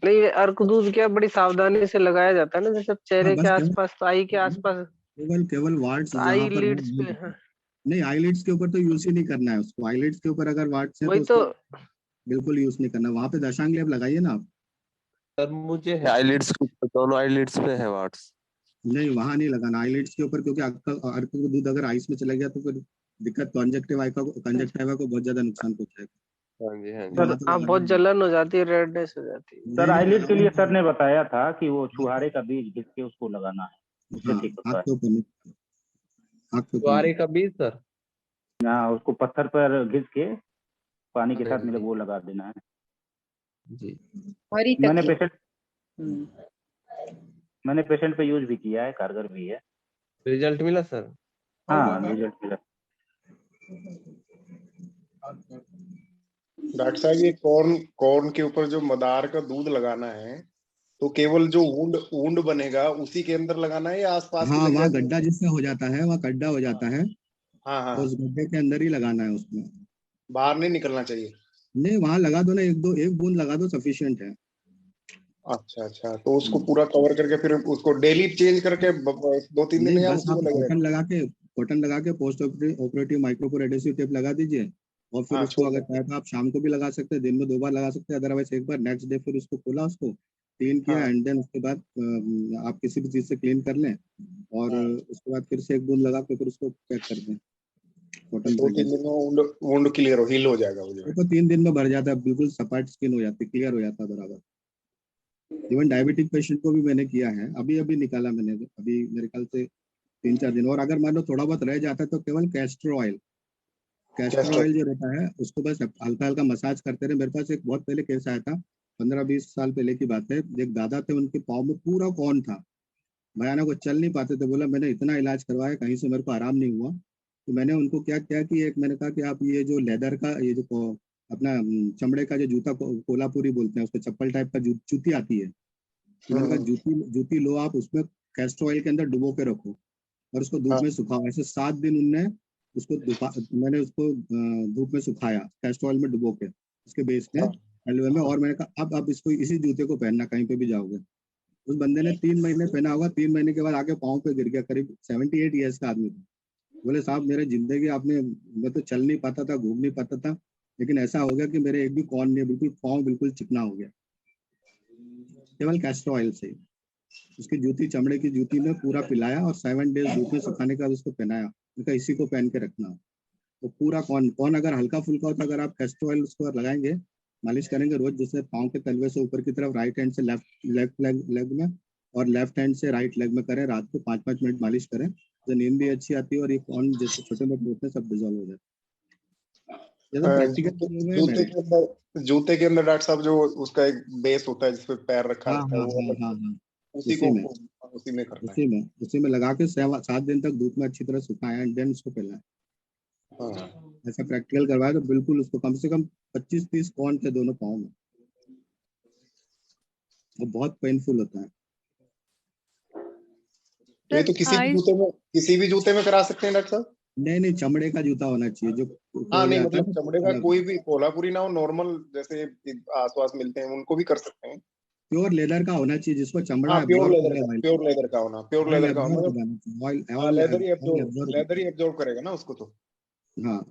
नहीं, अर्क दूध क्या बड़ी सावधानी से लगाया जाता है ना, जैसे चेहरे के आसपास, आई के आसपास, केवल वार्ड्स, आई लिड्स पे। नहीं, आईलिड्स के ऊपर तो यूज ही नहीं करना है उसको। आईलिड्स के ऊपर अगर वार्ड्स है तो बिल्कुल यूज नहीं करना। वहां पे दशांग लेप लगाइए ना आप। सर मुझे आईलिड्स के ऊपर, दोनों आईलिड्स पे है वार्ड्स। नहीं, वहां नहीं लगाना आईलिड्स के ऊपर, क्योंकि अर्क का दूध अगर आइस में चला गया तो फिर दिक्कत, कंजक्टिवा को बहुत ज्यादा नुकसान पहुंचाएगा। सर आप बहुत जलन हो जाती है, रेडनेस हो जाती है। सर आईलिड के लिए सर ने बताया था कि वो छुहारे का बीज घिस के उसको लगाना है, उससे ठीक होता है। छुहारे का बीज सर? हाँ, उसको पत्थर पर घिस के पानी के साथ मिले वो लगा देना है जी। मैंने पेशेंट पे यूज भी किया है, कारगर भी है। रिजल्ट मिला सर? हाँ, रिजल्ट मिला। डॉक्टर साहब, ये कॉर्न के ऊपर जो मदार का दूध लगाना है तो केवल जो वुंड बनेगा उसी के अंदर लगाना है या आसपास? हाँ, वहाँ गड्ढा जिसमें हो जाता है, वहाँ गड्ढा हो जाता है। हाँ, उस गड्ढे के अंदर ही लगाना है, उसमें बाहर नहीं निकलना चाहिए। नहीं, वहाँ लगा दो ना, 1 बूंद लगा दो, सफिशिएंट है। अच्छा, तो उसको पूरा कवर करके फिर उसको डेली चेंज करके 2-3 दिन या कॉटन लगा के post operative micropore adhesive tape लगा दीजिए। और फिर उसको अगर चाहे तो आप शाम को भी लगा सकते हैं, दिन में 2 बार लगा सकते हैं, अदरवाइज एक बार, नेक्स्ट डे फिर उसको खोला, उसको क्लीन किया। एंड देन उसके बाद आप किसी भी चीज से क्लीन कर लें और उसके बाद फिर से 1 बूंद लगा के फिर उसको पैक कर दें। कॉटन 2-3 दिन में वुंड क्लियर हील हो जाएगा। वो तो 3 दिन में भर जाता है, बिल्कुल सपाट स्किन हो जाती है, क्लियर हो जाता है बराबर। इवन डायबिटिक पेशेंट को भी मैंने किया है, अभी निकाला मैंने, अभी मेरे ख्याल से 3-4 दिन। और अगर मान लो थोड़ा बहुत रह जाता है तो केवल कैस्टर ऑयल जो रहता है उसको बस हल्का हल्का मसाज करते रहे। मेरे पास एक बहुत पहले केस आया था, 15-20 साल पहले की बात है। एक दादा थे, उनके पाँव में पूरा कॉर्न था, भयानक, वो चल नहीं पाते थे। बोला मैंने इतना इलाज करवाया, कहीं से मेरे को आराम नहीं हुआ। तो मैंने उनको क्या किया कि एक मैंने कहा कि आप ये जो लेदर का, ये जो अपना चमड़े का जो जूता कोल्हापुरी बोलते हैं, उसको चप्पल टाइप का जूती आती है, तो मैंने कहा जूती लो आप, उसमें कैस्टर ऑयल के अंदर डुबो के रखो और उसको धूप में सुखाओ। ऐसे 7 दिन उनने उसको मैंने उसको धूप में सुखाया कैस्टर ऑयल में डुबो के, उसके बेस में हलवे में। और मैंने कहा अब इसको इसी जूते को पहनना कहीं पे भी जाओगे। उस बंदे ने 3 महीने पहना होगा। 3 महीने के बाद आके पाँव पे गिर गया। करीब 78 ईयर्स का आदमी था। बोले साहब मेरे जिंदगी आपने, मैं तो चल नहीं पाता था, घूम नहीं पाता था, लेकिन ऐसा हो गया कि मेरे एक भी कॉर्न नहीं, बिल्कुल पाँव बिल्कुल चिकना हो गया, केवल कैस्टर ऑयल से। उसकी जूती, चमड़े की जूती में पूरा पिलाया और 7 डेज धूप में सुखाने के बाद उसको पहनाया। उनका इसी को पहन के रखना। तो पूरा कॉर्न अगर हल्का फुल्का होता, अगर आप कैस्टर ऑयल उसको लगाएंगे, मालिश करेंगे रोज, जैसे पाँव के तलवे से ऊपर की तरफ, राइट हैंड से लेफ्ट लेग में और लेफ्ट हैंड से राइट लेग में करें, रात को 5-5 मिनट मालिश करें, तो नींद भी अच्छी आती है और ये कॉर्न जैसे छोटे मोटे होते हैं सब डिजॉल्व हो जाते हैं। जूते के अंदर डॉक्टर साहब जो उसका एक बेस होता है जिसपे पैर रखा रहता है, वो उसी में करना है। उसी में लगा के 7 दिन तक धूप में अच्छी तरह सुखाया एंड देन उसको पहना। ऐसा प्रैक्टिकल करवाया तो बिल्कुल उसको कम से कम 25-30 कॉर्न थे दोनों पाँव में। वो बहुत पेनफुल होता है। ये तो किसी भी जूते में करा सकते हैं डॉक्टर साहब? नहीं, चमड़े का जूता होना चाहिए जो। हाँ नहीं, मतलब चमड़े का कोई भी, कोल्हापुरी ना हो, नॉर्मल जैसे आसपास मिलते हैं उनको भी कर सकते हैं। प्योर लेदर का होना चाहिए जिसको चमड़ा है। प्योर लेदर का होना लेदर ही एब्जॉर्ब करेगा ना उसको। तो हाँ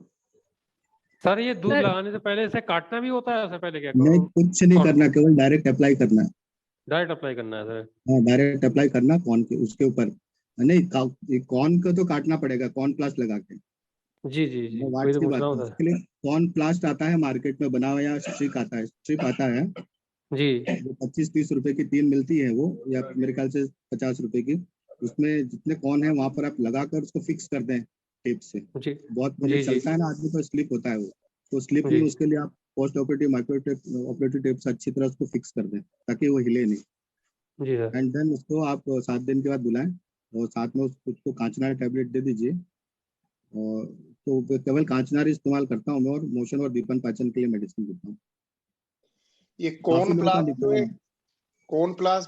सर, ये दूध लगाने से पहले इसे काटना भी होता है? उससे पहले क्या नहीं, कुछ नहीं करना, केवल डायरेक्ट अप्लाई करना है। डायरेक्ट अप्लाई करना है सर? हाँ, डायरेक्ट अप्लाई करना कॉर्न के उसके ऊपर। नहीं, कॉर्न को तो काटना पड़ेगा कॉर्न प्लास्ट लगा के। जी वही तो पूछ रहा हूँ सर। उसके लिए कॉर्न प्लास्ट आता है मार्केट में बना हुआ, या स्ट्रिप आता है जी, 25-30 रुपए की 3 मिलती है वो, या मेरे ख्याल से 50 रुपए की। उसमें जितने कॉर्न है वहां पर आप लगाकर उसको फिक्स कर दें टेप से। बहुत चलता है ना आदमी तो स्लिप होता है वो, तो स्लिप में उसके लिए आप post operative micro operative tape से अच्छी तरह उसको फिक्स कर दें ताकि वो हिले नहीं। जी सर। एंड देन उसको आप 7 दिन के बाद बुलाएं और साथ में उसको कांचनार टैबलेट दे दीजिए। और तो केवल कांचनार इस्तेमाल करता हूँ मैं, और मोशन और दीपन पाचन के लिए मेडिसिन देता हूँ। ये कॉर्न प्लास्ट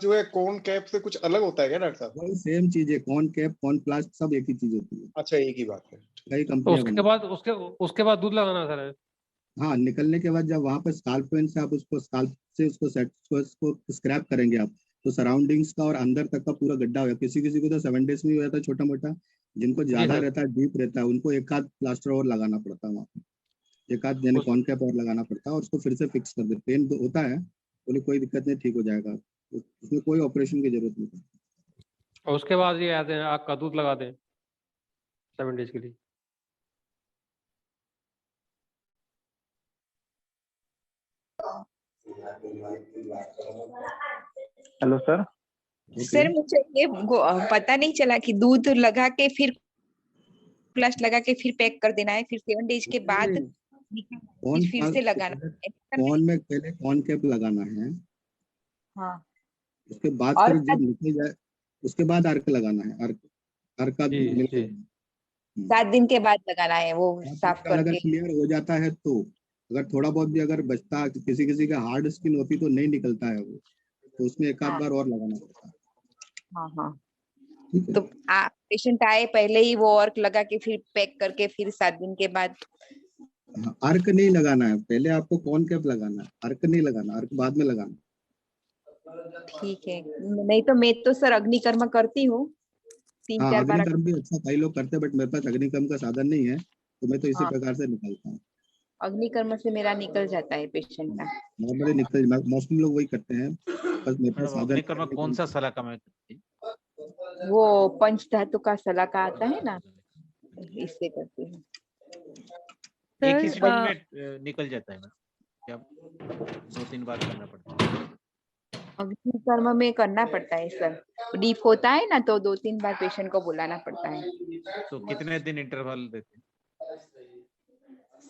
जो है कॉर्न कैप से कुछ अलग होता है क्या डॉक्टर साहब? वही सेम चीज है, कॉर्न कैप कॉर्न प्लास्ट सब एक ही चीज होती है। अच्छा, एक ही बात है। कई कंपनियां उसके बाद दूध लगाना सर? हाँ, निकलने के बाद जब वहां पर स्काल्प पेन से आप उसको स्क्रैप करेंगे आप, तो सराउंडिंग्स का और अंदर तक का पूरा गड्ढा हो गया। किसी को तो 7 डेज में ही हो जाता है छोटा मोटा, जिनको ज्यादा रहता है, डीप रहता है, उनको एक आध प्लास्टर और लगाना पड़ता है वहाँ पे, एक आध यानी कॉर्न कैप और लगाना पड़ता है और उसको फिर से फिक्स कर दे। पेन तो होता है, बोले कोई दिक्कत नहीं, ठीक हो जाएगा, उसमें कोई ऑपरेशन की जरूरत नहीं। और उसके बाद ये आते हैं आग का दूध लगा दें 7 डेज के लिए। Hello sir. सर मुझे ये पता नहीं चला कि दूध लगा के फिर प्लस लगा के फिर पैक कर देना है, फिर 7 डेज के बाद फिर से लगाना है। कॉर्न में पहले कॉर्न कैप लगाना है, हाँ, उसके बाद फिर जब निकल जाए उसके बाद अर्क लगाना है। अर्क का 7 दिन के बाद लगाना है वो साफ करके। अगर क्लियर हो जाता है तो, अगर थोड़ा बहुत भी अगर बचता, किसी का हार्ड स्किन होती तो नहीं निकलता है वो, तो उसमें एक आध बार और लगाना पड़ता है। हाँ तो पेशेंट आए पहले ही वो अर्क लगा के फिर पैक करके फिर 7 दिन के बाद। अर्क नहीं लगाना है, पहले आपको कॉर्न कैप लगाना है, अर्क नहीं लगाना, अर्क बाद में लगाना। ठीक है, नहीं तो मैं तो सर अग्निकर्म करती हूँ 3-4 बार। अग्निकर्म भी अच्छा कई लोग करते हैं, बट मेरे पास अग्निकर्म का साधन नहीं है, तो मैं तो इसी प्रकार से निकालता हूँ। अग्निकर्म से मेरा निकल जाता है पेशेंट का, नॉर्मली निकल, मोस्टली लोग वही करते हैं, बस मेरे पास साधन। अग्निकर्म कौन सा सलाका में करते हैं? वो पंच धातु का सलाका आता है ना, इससे करती हूँ। एक ही स्पॉट में निकल जाता है ना, क्या 2-3 बार करना पड़ता है? अग्निकर्म में करना पड़ता है सर, डीप होता है ना तो 2-3 बार पेशेंट को बुलाना पड़ता है। तो कितने दिन इंटरवल देते हैं?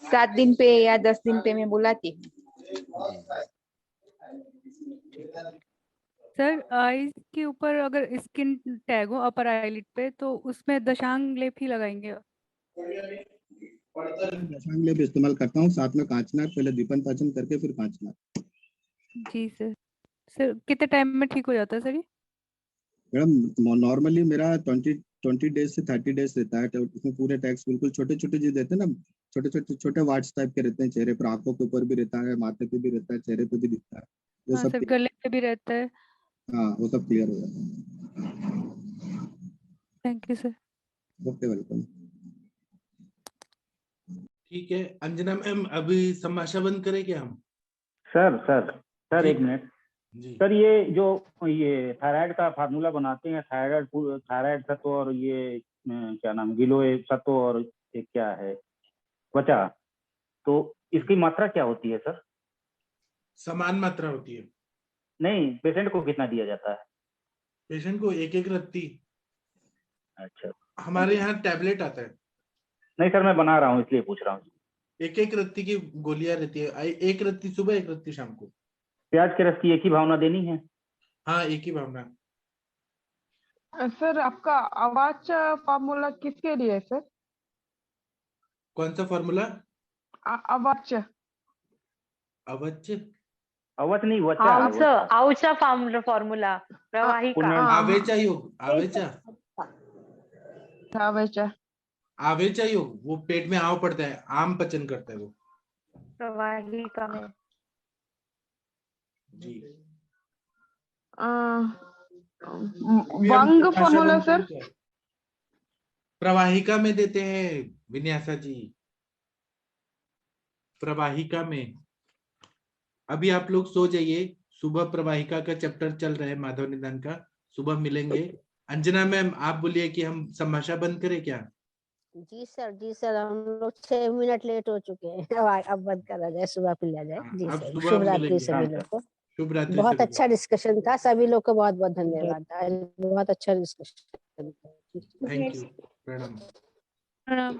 7 दिन पे या 10 दिन पे मैं बुलाती हूँ। सर आईज के ऊपर अगर स्किन टैग हो अपर आईलिड पे तो उसमें दशांग लेप ही लगाएंगे? दशांग लेप इस्तेमाल करता हूँ, साथ में कांचनाक, पहले दीपन पाचन करके फिर कांचनाक। जी सर। सर कितने टाइम में ठीक हो जाता है सर ये? मैडम नॉर्मली मेरा 20 डेज से 30 डेज रहता है। तो उसमें पूरे टैग्स बिल्कुल छोटे छोटे जो रहते हैं ना, छोटे वाट्स टाइप के रहते हैं चेहरे पर, आंखों के ऊपर भी रहता है, माथे पे भी रहता है, चेहरे पे भी दिखता है, वो हाँ सब सर, गले पे भी रहता है। हाँ वो सब क्लियर हो जाता है। Thank you sir. Okay, welcome. ठीक है अंजना मैम, अभी संभाषा बंद करें क्या हम? सर एक मिनट जी। सर, ये थायराइड का फार्मूला बनाते हैं, थायराइड तत्व और ये क्या नाम, गिलोय तत्व और एक क्या है त्वचा, तो इसकी मात्रा क्या होती है सर? समान मात्रा होती है। नहीं, पेशेंट को कितना दिया जाता है? पेशेंट को एक रत्ती। अच्छा, हमारे यहाँ टैबलेट आता है। नहीं सर, मैं बना रहा हूँ इसलिए पूछ रहा हूँ। एक रत्ती की गोलियां रहती है, एक रत्ती सुबह, एक रत्ती शाम को। प्याज के रस की एक ही भावना देनी है? हाँ, एक ही भावना। सर आपका आवाज फार्मूला किसके लिए है सर? कौन सा फॉर्मूला? अवाच नहीं, वचा। आउचा फॉर्मूला प्रवाहिका। आवेचा योग, वो पेट में आव पड़ता है, आम पचन करता है वो। प्रवाहिका में जी। वांग फॉर्मूला सर? प्रवाहिका में देते हैं विन्यासा जी, प्रवाहिका में। अभी आप लोग सो जाइए, सुबह प्रवाहिका का चैप्टर चल रहा है माधव निदान का, सुबह मिलेंगे। अंजना मैम आप बोलिए कि हम संभाषा बंद करें क्या? जी सर, हम लोग 6 मिनट लेट हो चुके हैं। अब बंद करा जाए, सुबह पिला जाए। जी सर, शुभ रात्रि सभी लोग को। शुभ रात्रि। बहुत अच्छा डिस्कशन था, सभी लोग को बहुत बहुत धन्यवाद, बहुत अच्छा डिस्कशन। Thank you. प्रणाम। प्रणाम।